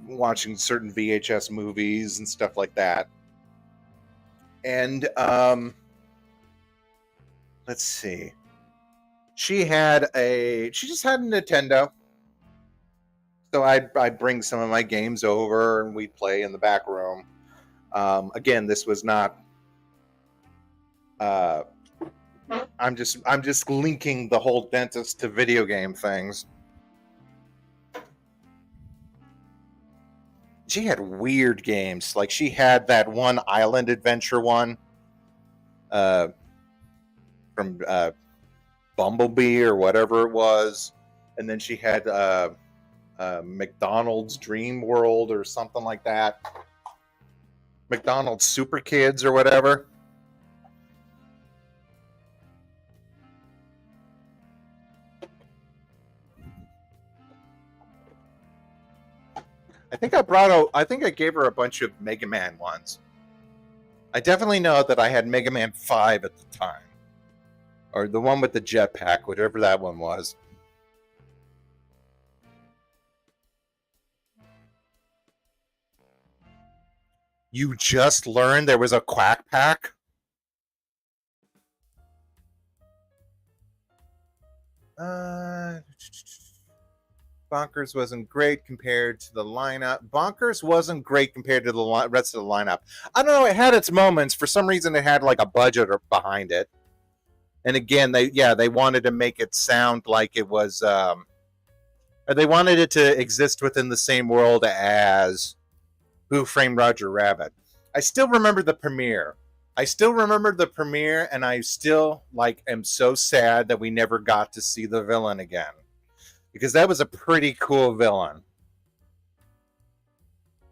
watching certain VHS movies and stuff like that. And let's see, She just had a Nintendo. So I'd bring some of my games over and we'd play in the back room. Again, this was not. I'm just linking the whole dentist to video game things. She had weird games. Like she had that one island adventure one from Bumblebee or whatever it was. And then she had McDonald's Dream World or something like that. McDonald's Super Kids or whatever. I think I gave her a bunch of Mega Man ones. I definitely know that I had Mega Man 5 at the time. Or the one with the jetpack, whatever that one was. You just learned there was a Quack Pack? Bonkers wasn't great compared to the lineup. Bonkers wasn't great compared to the rest of the lineup. I don't know. It had its moments. For some reason, it had like a budget behind it. And again, they wanted to make it sound like it was. Or they wanted it to exist within the same world as Who Framed Roger Rabbit. I still remember the premiere. And I still am so sad that we never got to see the villain again. Because that was a pretty cool villain.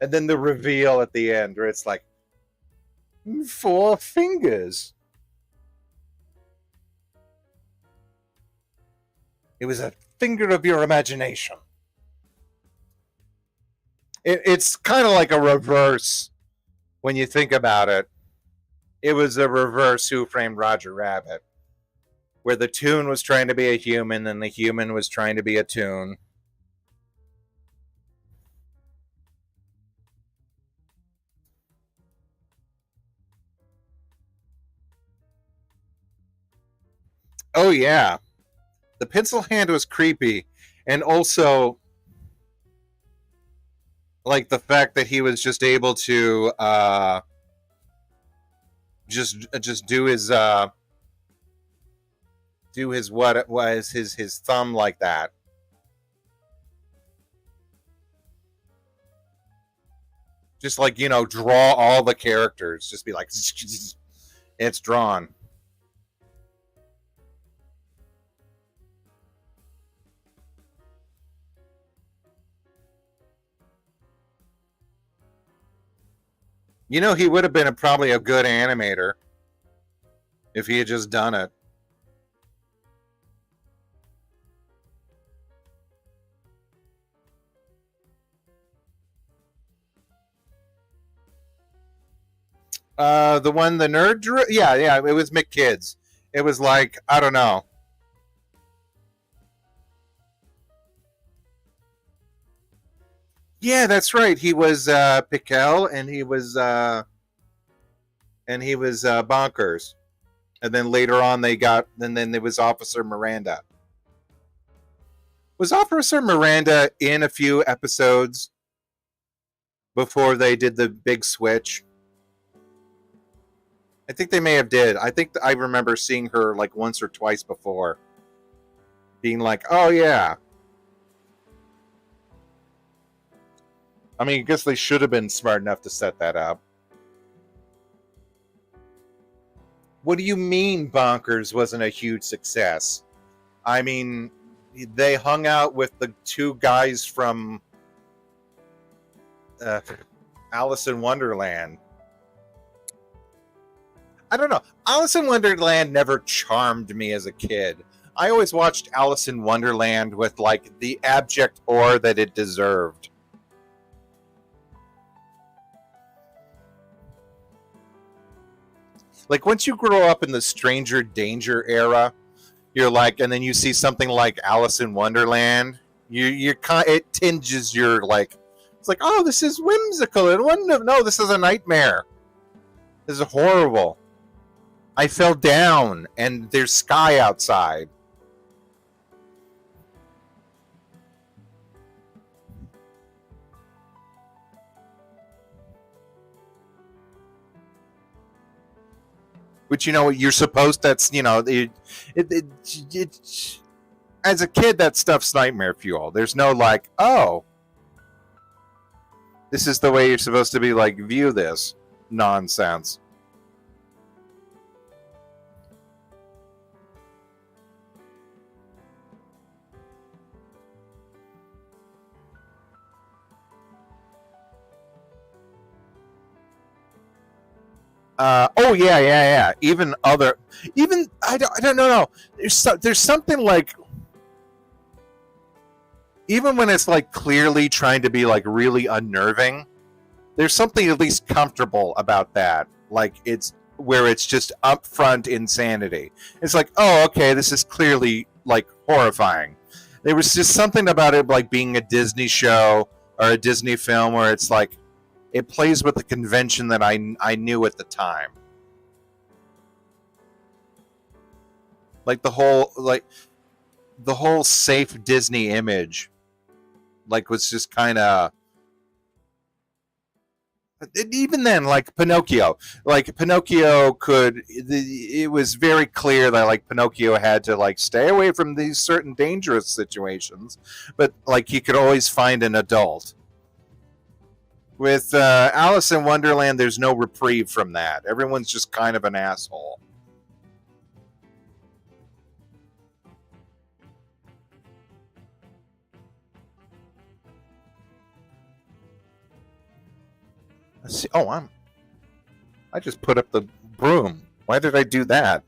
And then the reveal at the end where it's like 4 fingers. It was a finger of your imagination. It's kind of like a reverse when you think about it. It was a reverse Who Framed Roger Rabbit, where the Toon was trying to be a human and the human was trying to be a Toon. Oh yeah. The pencil hand was creepy. And also like the fact that he was just able to just do his what it was his thumb like that. Just draw all the characters. Just be like it's drawn. He would have been probably a good animator if he had just done it. The one the nerd drew? Yeah, it was McKids. It was like, I don't know. Yeah, that's right. He was Piquel, and he was Bonkers, and then later on then there was Officer Miranda. Was Officer Miranda in a few episodes before they did the big switch? I think they may have did. I think I remember seeing her like once or twice before, being like, "Oh yeah." I mean, I guess they should have been smart enough to set that up. What do you mean Bonkers wasn't a huge success? I mean, they hung out with the 2 guys from Alice in Wonderland. I don't know. Alice in Wonderland never charmed me as a kid. I always watched Alice in Wonderland with the abject horror that it deserved. Once you grow up in the stranger danger era, you're and then you see something like Alice in Wonderland, it tinges your it's like, oh, this is whimsical and wonderful. No, this is a nightmare. This is horrible. I fell down and there's sky outside. Which you're supposed. That's it, it as a kid that stuff's nightmare fuel. There's no like, oh, this is the way you're supposed to be like view this nonsense. Oh yeah. Even other, even I don't know. No. There's something like, even when it's like clearly trying to be like really unnerving, there's something at least comfortable about that. Like it's where it's just upfront insanity. It's like, oh, okay, this is clearly like horrifying. There was just something about it like being a Disney show or a Disney film where it's like it plays with the convention that I knew at the time. Like the whole safe Disney image like was just kind of, even then, like Pinocchio could, it was very clear that like Pinocchio had to like stay away from these certain dangerous situations, but like he could always find an adult. With Alice in Wonderland, there's no reprieve from that. Everyone's just kind of an asshole. Let's see. Oh, I just put up the broom. Why did I do that?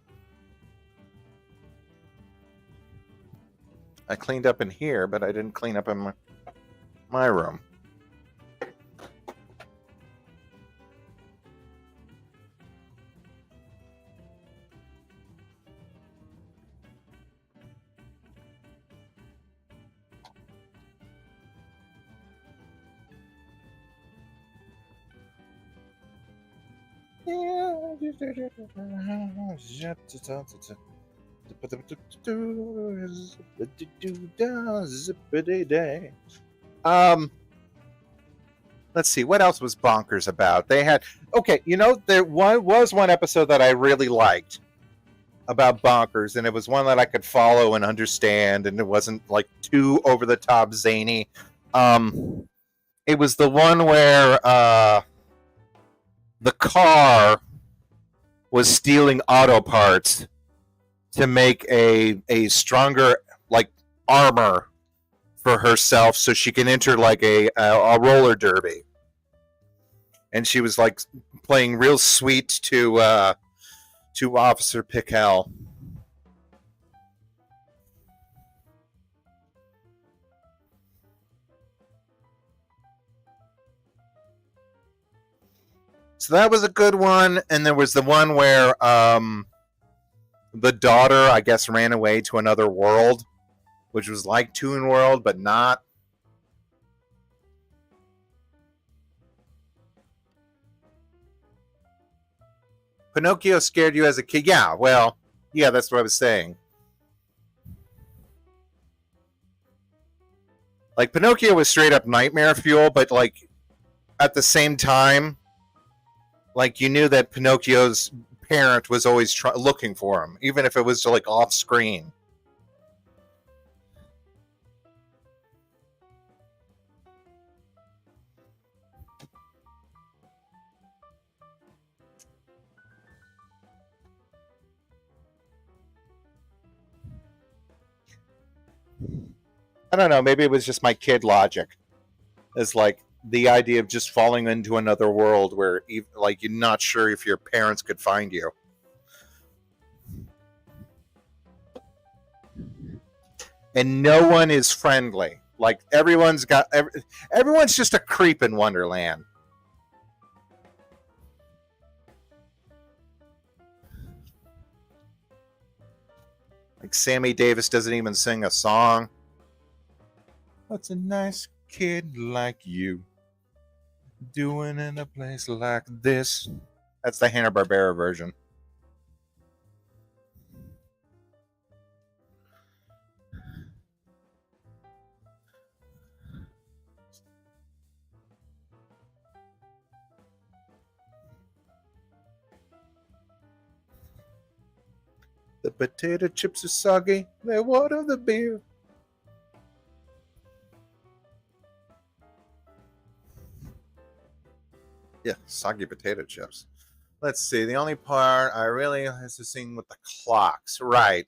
I cleaned up in here, but I didn't clean up in my room. Um, let's see what else was bonkers about. They had, okay, there was one episode that I really liked about bonkers, and it was one that I could follow and understand, and it wasn't like too over the top zany. It was the one where the car was stealing auto parts to make a stronger like armor for herself so she can enter like a roller derby. And she was like playing real sweet to Officer Pickell. So that was a good one. And there was the one where the daughter, I guess, ran away to another world, which was like Toon World, but not. Pinocchio scared you as a kid? Yeah, well, yeah, that's what I was saying. Like, Pinocchio was straight up nightmare fuel, but, like, at the same time, like, you knew that Pinocchio's parent was always looking for him, even if it was, like, off screen. I don't know, maybe it was just my kid logic. It's like the idea of just falling into another world where, like, you're not sure if your parents could find you. And no one is friendly. Like, everyone's just a creep in Wonderland. Like, Sammy Davis doesn't even sing a song. What's a nice kid like you doing in a place like this? That's the Hanna-Barbera version. The potato chips are soggy. They water the beer. Yeah, soggy potato chips. Let's see. The only part I really is the scene with the clocks. Right.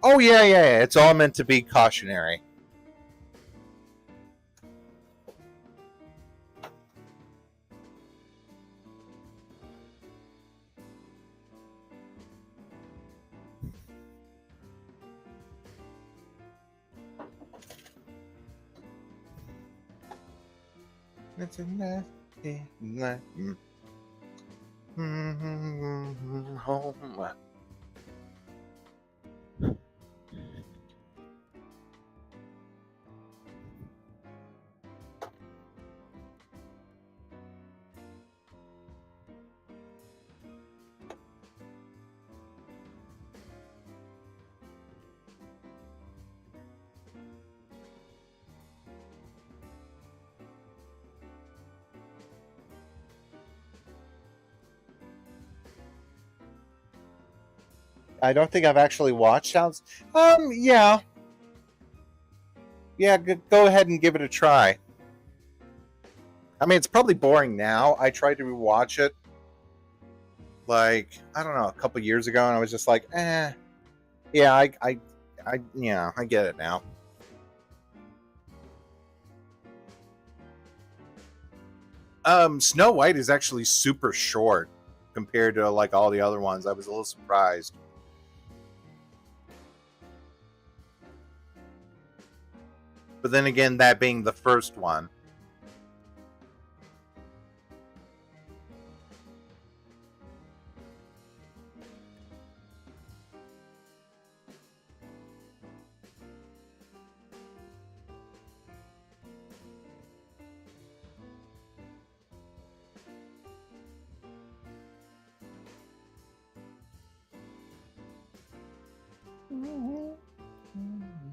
Oh, yeah. It's all meant to be cautionary. It's a nasty night. Home. I don't think I've actually watched Sounds. Yeah. Yeah, go ahead and give it a try. I mean, it's probably boring now. I tried to rewatch it, like, I don't know, a couple years ago, and I was just like, eh. Yeah, yeah, I get it now. Snow White is actually super short compared to like all the other ones. I was a little surprised. But then again, that being the first one.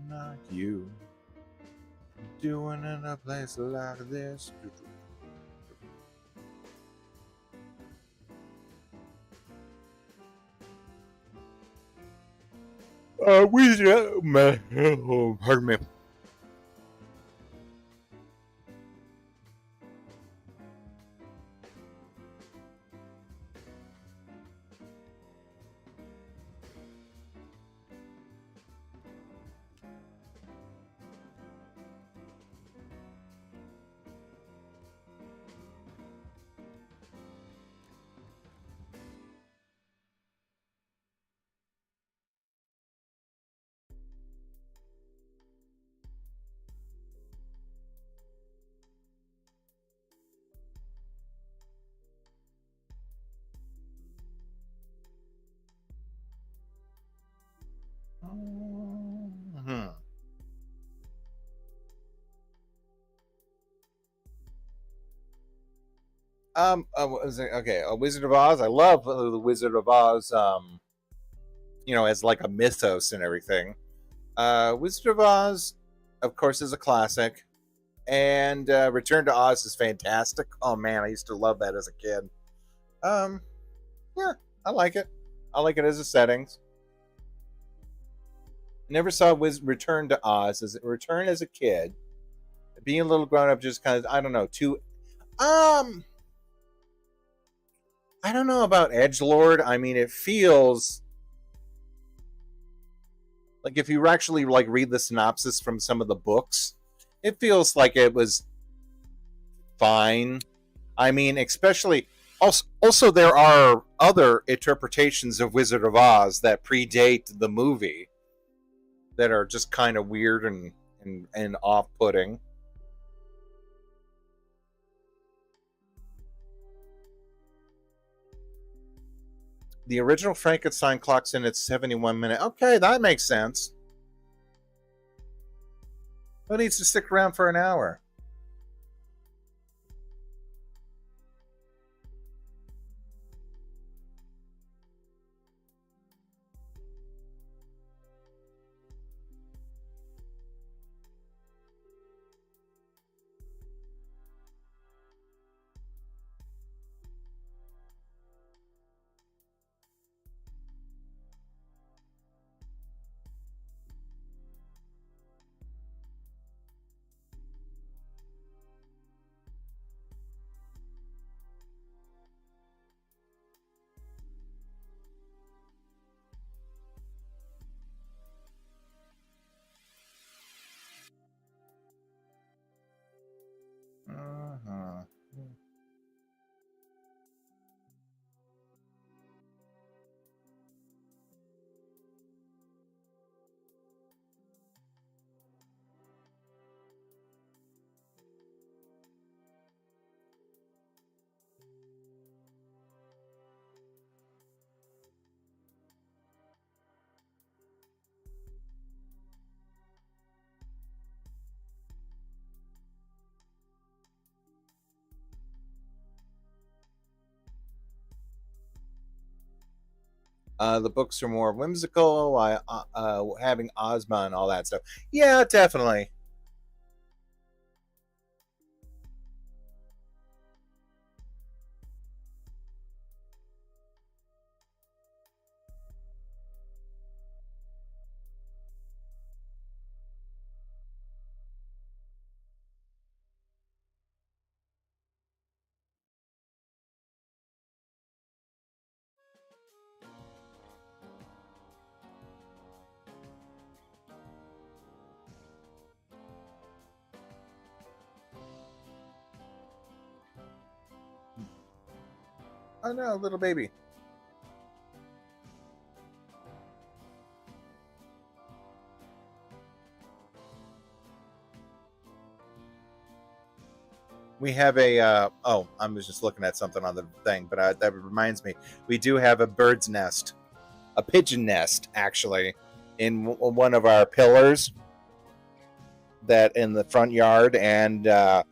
Not you. Doing in a place like this. Pardon me. Hmm. What was it? Okay, a Wizard of Oz. I love the Wizard of Oz. As like a mythos and everything. Wizard of Oz, of course, is a classic, and Return to Oz is fantastic. Oh man, I used to love that as a kid. Um, yeah, I like it. I like it as a settings. Never saw Return to Oz as Return as a kid. Being a little grown up, just kind of I don't know. Too I don't know about Edge Lord. I mean, it feels like if you actually like read the synopsis from some of the books, it feels like it was fine. I mean, especially also there are other interpretations of Wizard of Oz that predate the movie that are just kind of weird and off-putting. The original Frankenstein clocks in at 71 minutes. Okay, that makes sense. Who needs to stick around for an hour? The books are more whimsical, having Ozma and all that stuff. Yeah, definitely. Oh no, little baby. We have a oh, I was just looking at something on the thing, but that reminds me, we do have a bird's nest, a pigeon nest actually, in one of our pillars that in the front yard, and the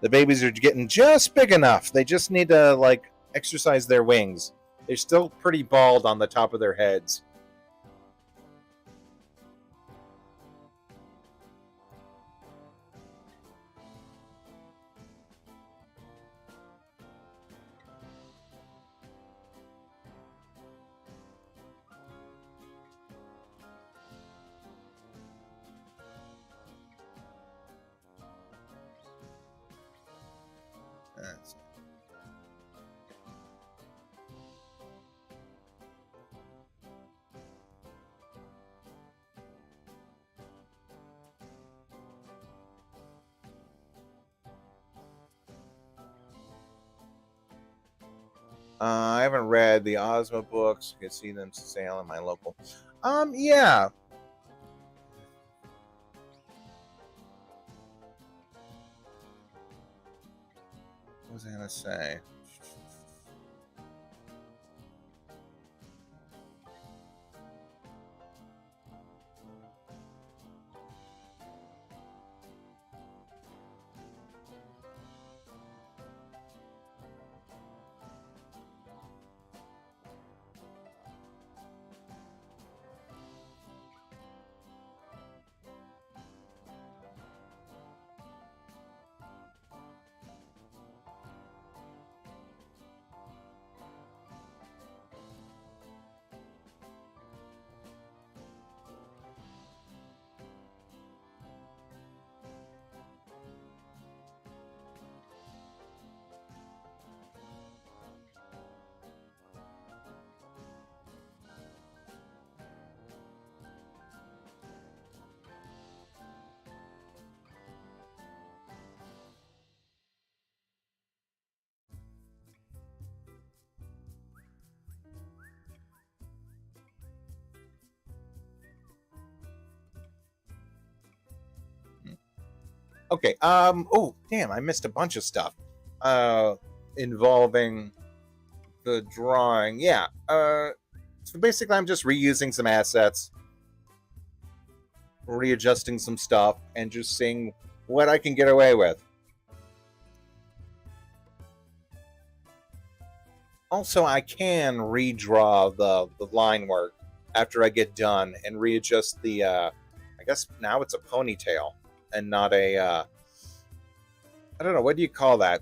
babies are getting just big enough. They just need to like exercise their wings. They're still pretty bald on the top of their heads. I haven't read the Ozma books. You can see them sale in my local. Yeah. What was I gonna say? Okay. Oh, damn! I missed a bunch of stuff. Uh, Involving the drawing. Yeah. So basically, I'm just reusing some assets, readjusting some stuff, and just seeing what I can get away with. Also, I can redraw the line work after I get done and readjust the. I guess now it's a ponytail and not a. I don't know, what do you call that?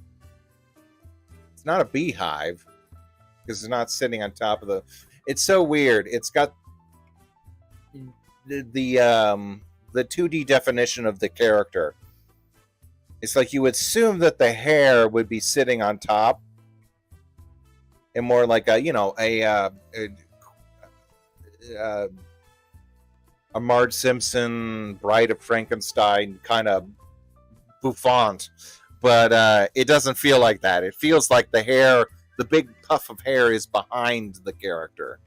It's not a beehive because it's not sitting on top of the. It's so weird. It's got the 2D definition of the character. It's like you would assume that the hair would be sitting on top, and more like a uh, a Marge Simpson, Bride of Frankenstein kind of bouffant, but it doesn't feel like that. It feels like the hair, the big puff of hair, is behind the character,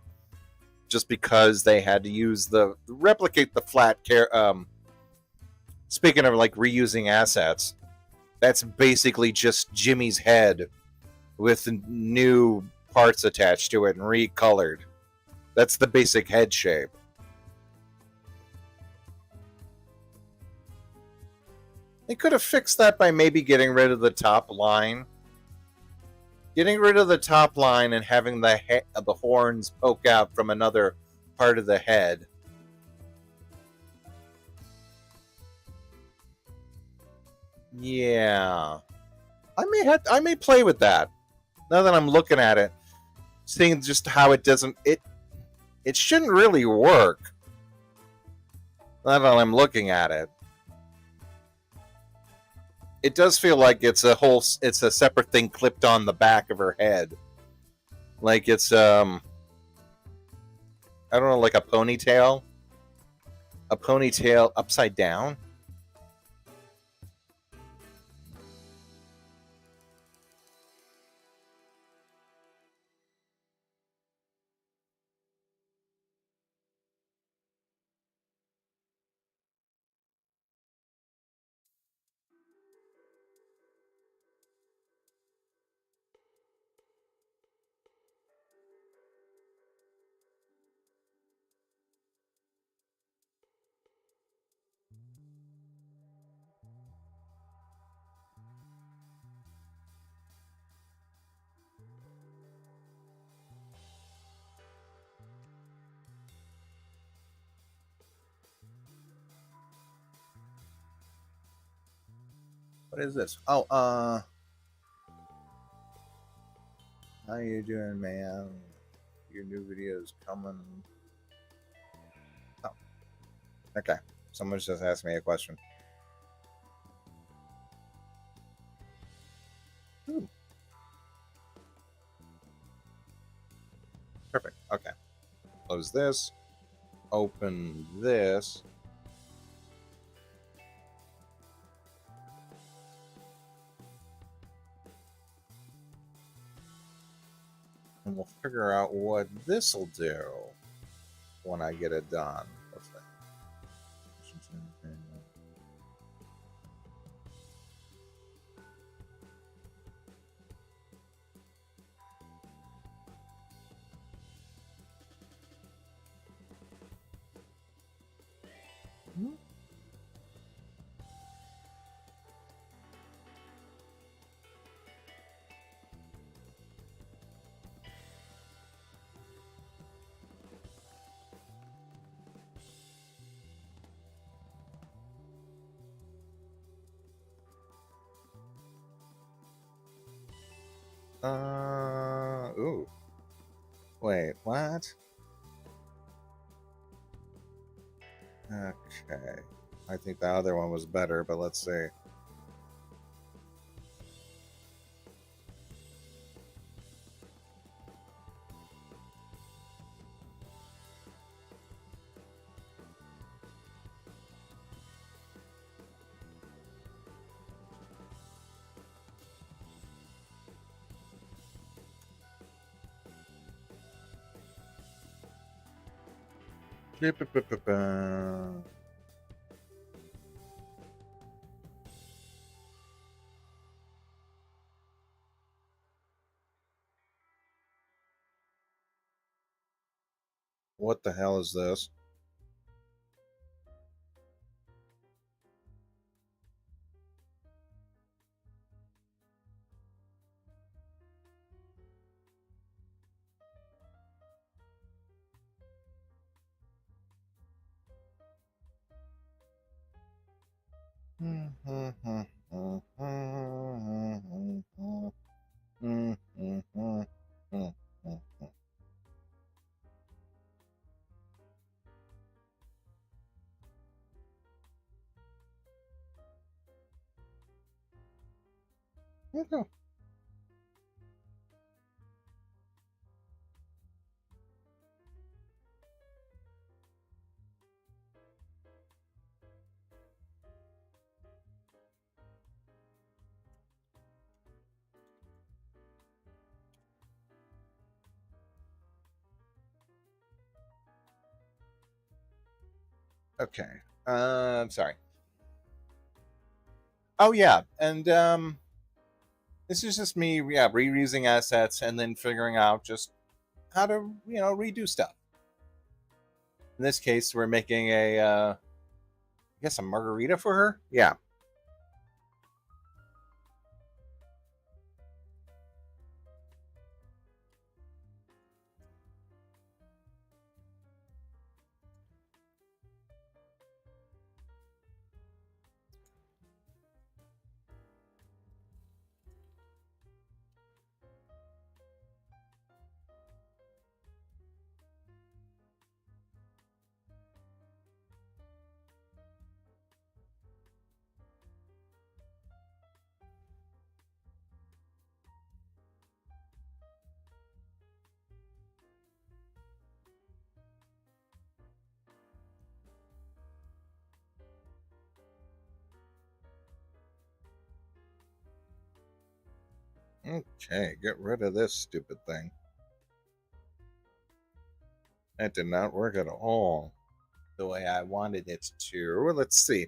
just because they had to use the replicate the flat care. Speaking of like reusing assets, that's basically just Jimmy's head with new parts attached to it and recolored. That's the basic head shape. They could have fixed that by maybe getting rid of the top line Getting rid of the top line and having the horns poke out from another part of the head. Yeah, I may play with that. Now that I'm looking at it, seeing just how it doesn't it shouldn't really work. Now that I'm looking at it, it does feel like it's a separate thing clipped on the back of her head, like it's I don't know, like a ponytail upside down. What is this? Oh, how you doing, man? Your new video's coming. Oh, okay. Someone just asked me a question. Ooh. Perfect. Okay. Close this. Open this. And we'll figure out what this'll do when I get it done. What's that? Ooh. Wait, what? Okay. I think the other one was better, but let's see. What the hell is this? Okay. Okay. I'm sorry. Oh yeah, and this is just me, yeah, reusing assets and then figuring out just how to, redo stuff. In this case, we're making I guess a margarita for her. Yeah. Okay, get rid of this stupid thing. That did not work at all the way I wanted it to. Let's see.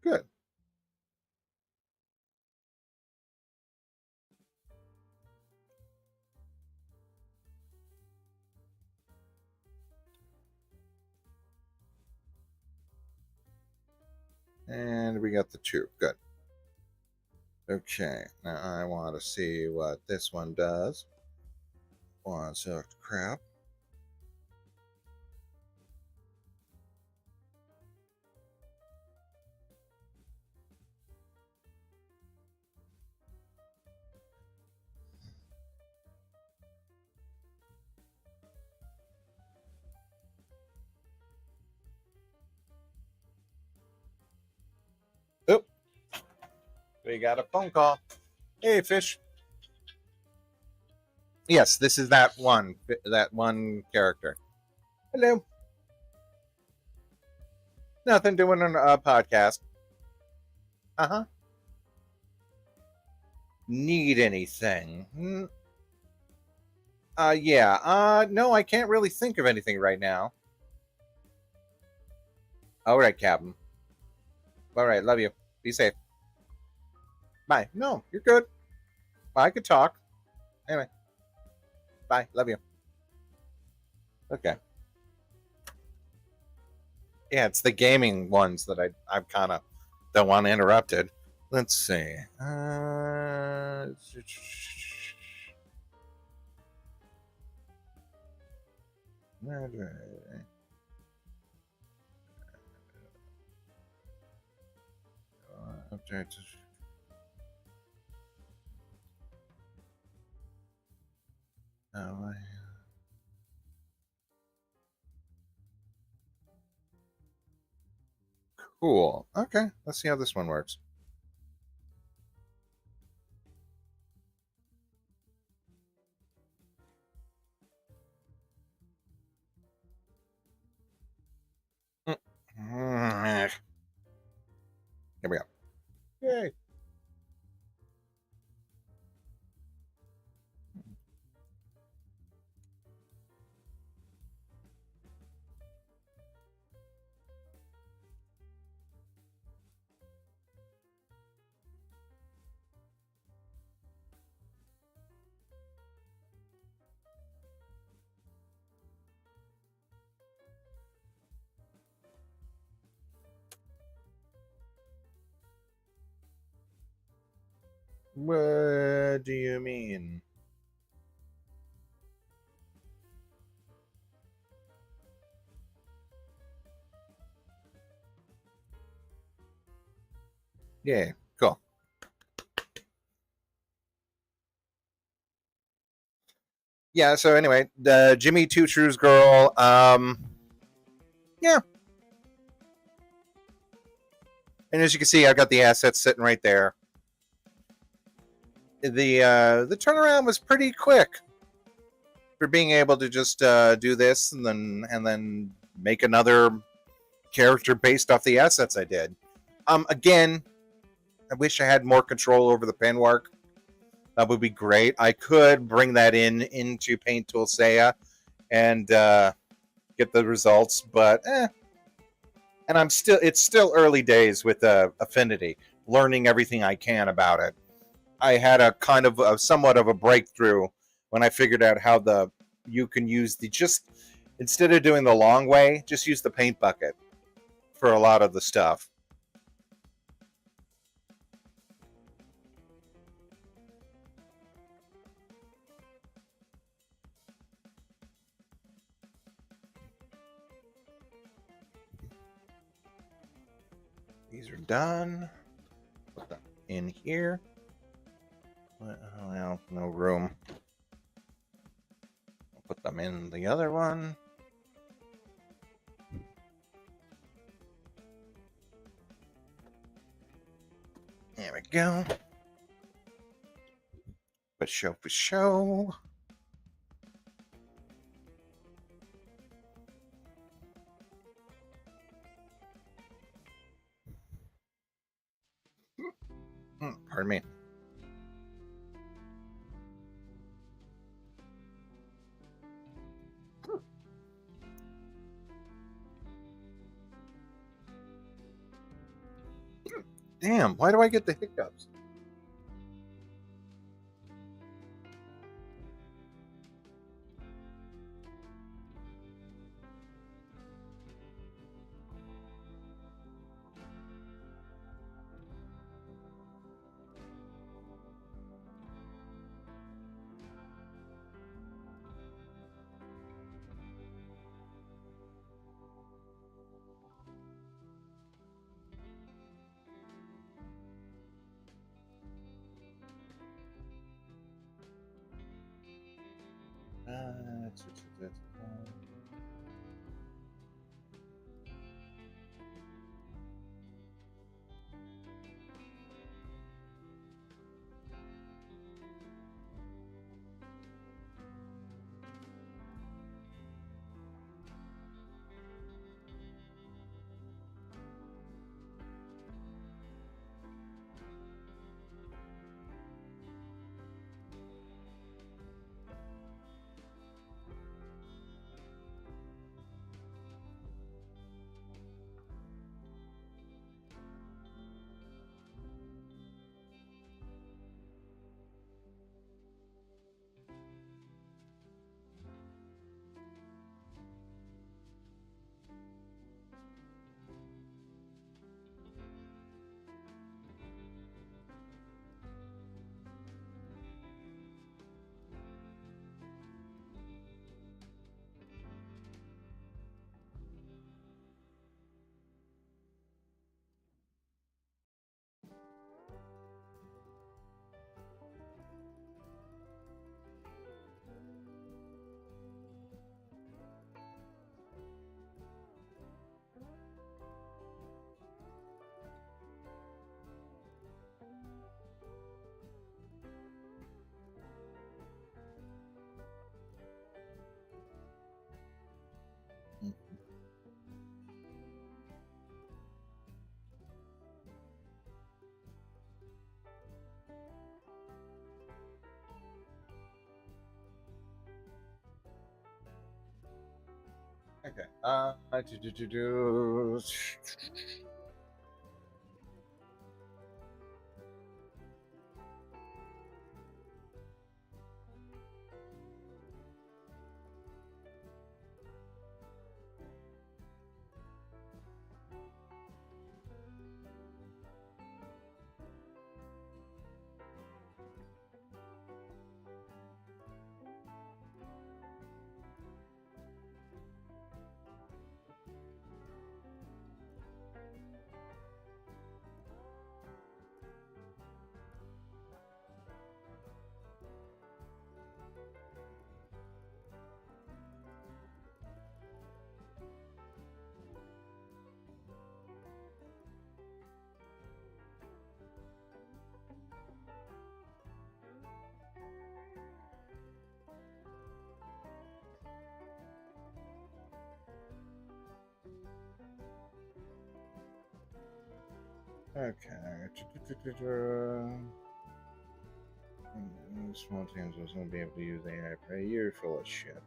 Good. And we got the 2. Good. Okay, now I want to see what this one does. One select crap. Oh, we got a phone call. Hey, fish. Yes, this is that one character. Hello. Nothing, doing a podcast. Uh-huh. Need anything? Yeah. No, I can't really think of anything right now. All right, Captain. All right, love you. Be safe. Bye. No, you're good. I could talk. Anyway, bye. Love you. Okay. Yeah, it's the gaming ones that I kind of don't want interrupted. Let's see. Update. Oh, cool. Okay, let's see how this one works. Here we go. Yay. What do you mean? Yeah, cool. Yeah, so anyway, the Jimmy Two Trues girl, yeah. And as you can see, I've got the assets sitting right there. The turnaround was pretty quick for being able to just do this and then make another character based off the assets I did. Again, I wish I had more control over the pen work. That would be great. I could bring that into Paint Tool Saya and get the results, but and it's still early days with Affinity, learning everything I can about it. I had a kind of somewhat of a breakthrough when I figured out how you can use just instead of doing the long way, just use the paint bucket for a lot of the stuff. These are done. Put them in here. Well, no room. I'll put them in the other one. There we go. For show. Pardon me. Damn, why do I get the hiccups? Okay. Okay. Small teams wasn't be able to use AI. You're full of shit.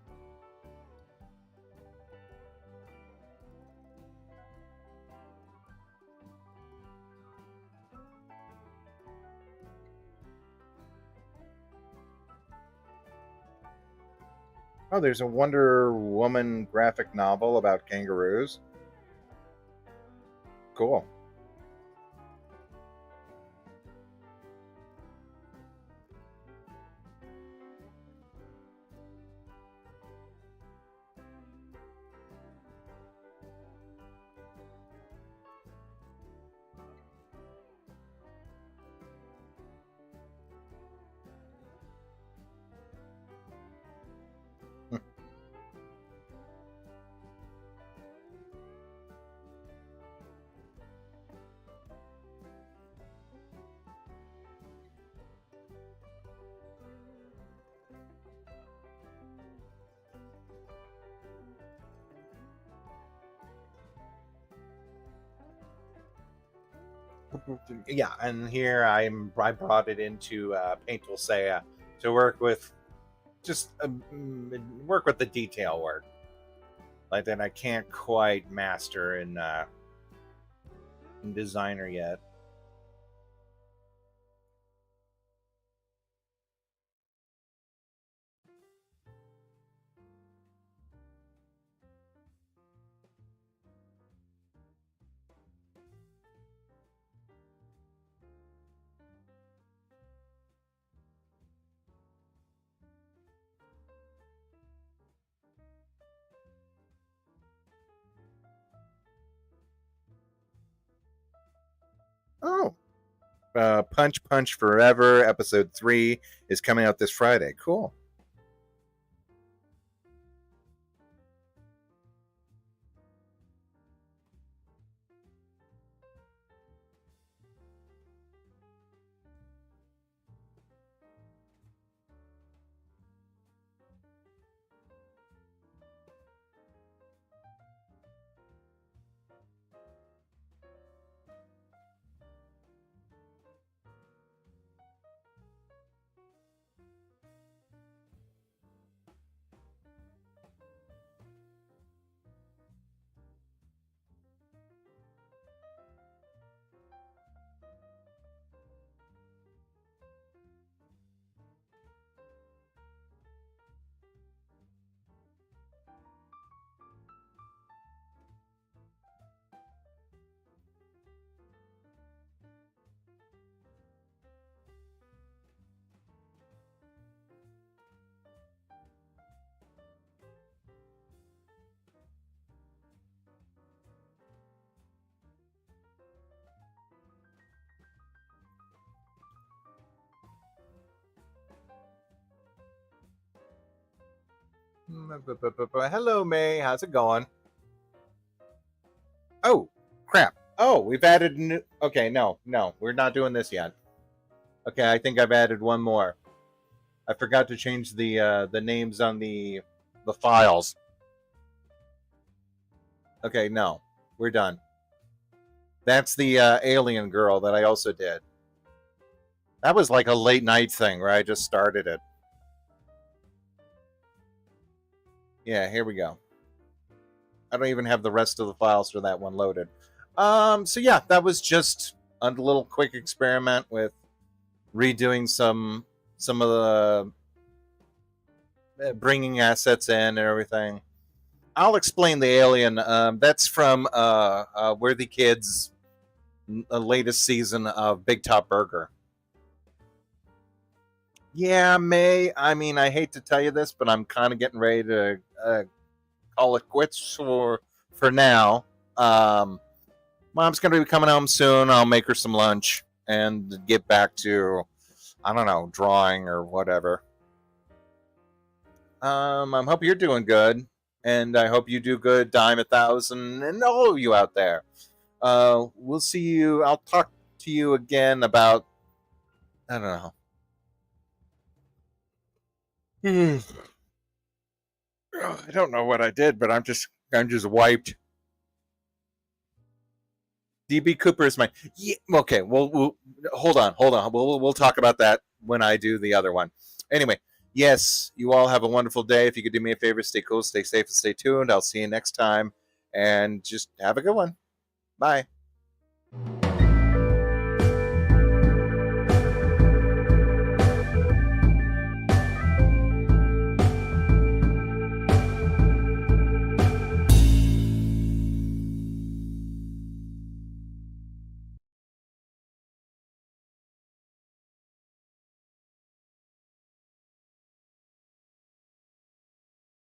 Oh, there's a Wonder Woman graphic novel about kangaroos. Cool. Yeah, and here I brought it into Paintful Saya to work with work with the detail work, like that I can't quite master in Designer yet. Oh, Punch Punch Forever episode 3 is coming out this Friday. Cool. Hello, May. How's it going? Oh, crap. Oh, we've added new. Okay, no, we're not doing this yet. Okay, I think I've added one more. I forgot to change the names on the files. Okay, no, we're done. That's the alien girl that I also did. That was like a late night thing where I just started it. Yeah, here we go. I don't even have the rest of the files for that one loaded. So yeah, that was just a little quick experiment with redoing some of the bringing assets in and everything. I'll explain the alien. That's from Worthy Kids' latest season of Big Top Burger. Yeah, May. I mean, I hate to tell you this, but I'm kind of getting ready to call it quits for now. Mom's gonna be coming home soon. I'll make her some lunch and get back to, I don't know, drawing or whatever. I hope you're doing good, and I hope you do good, Dime 1,000, and all of you out there. We'll see you. I'll talk to you again about, I don't know. I don't know what I did, but I'm just wiped. DB Cooper is my, yeah, okay. We'll hold on. We'll talk about that when I do the other one. Anyway, yes, you all have a wonderful day. If you could do me a favor, stay cool, stay safe, and stay tuned. I'll see you next time. And just have a good one. Bye.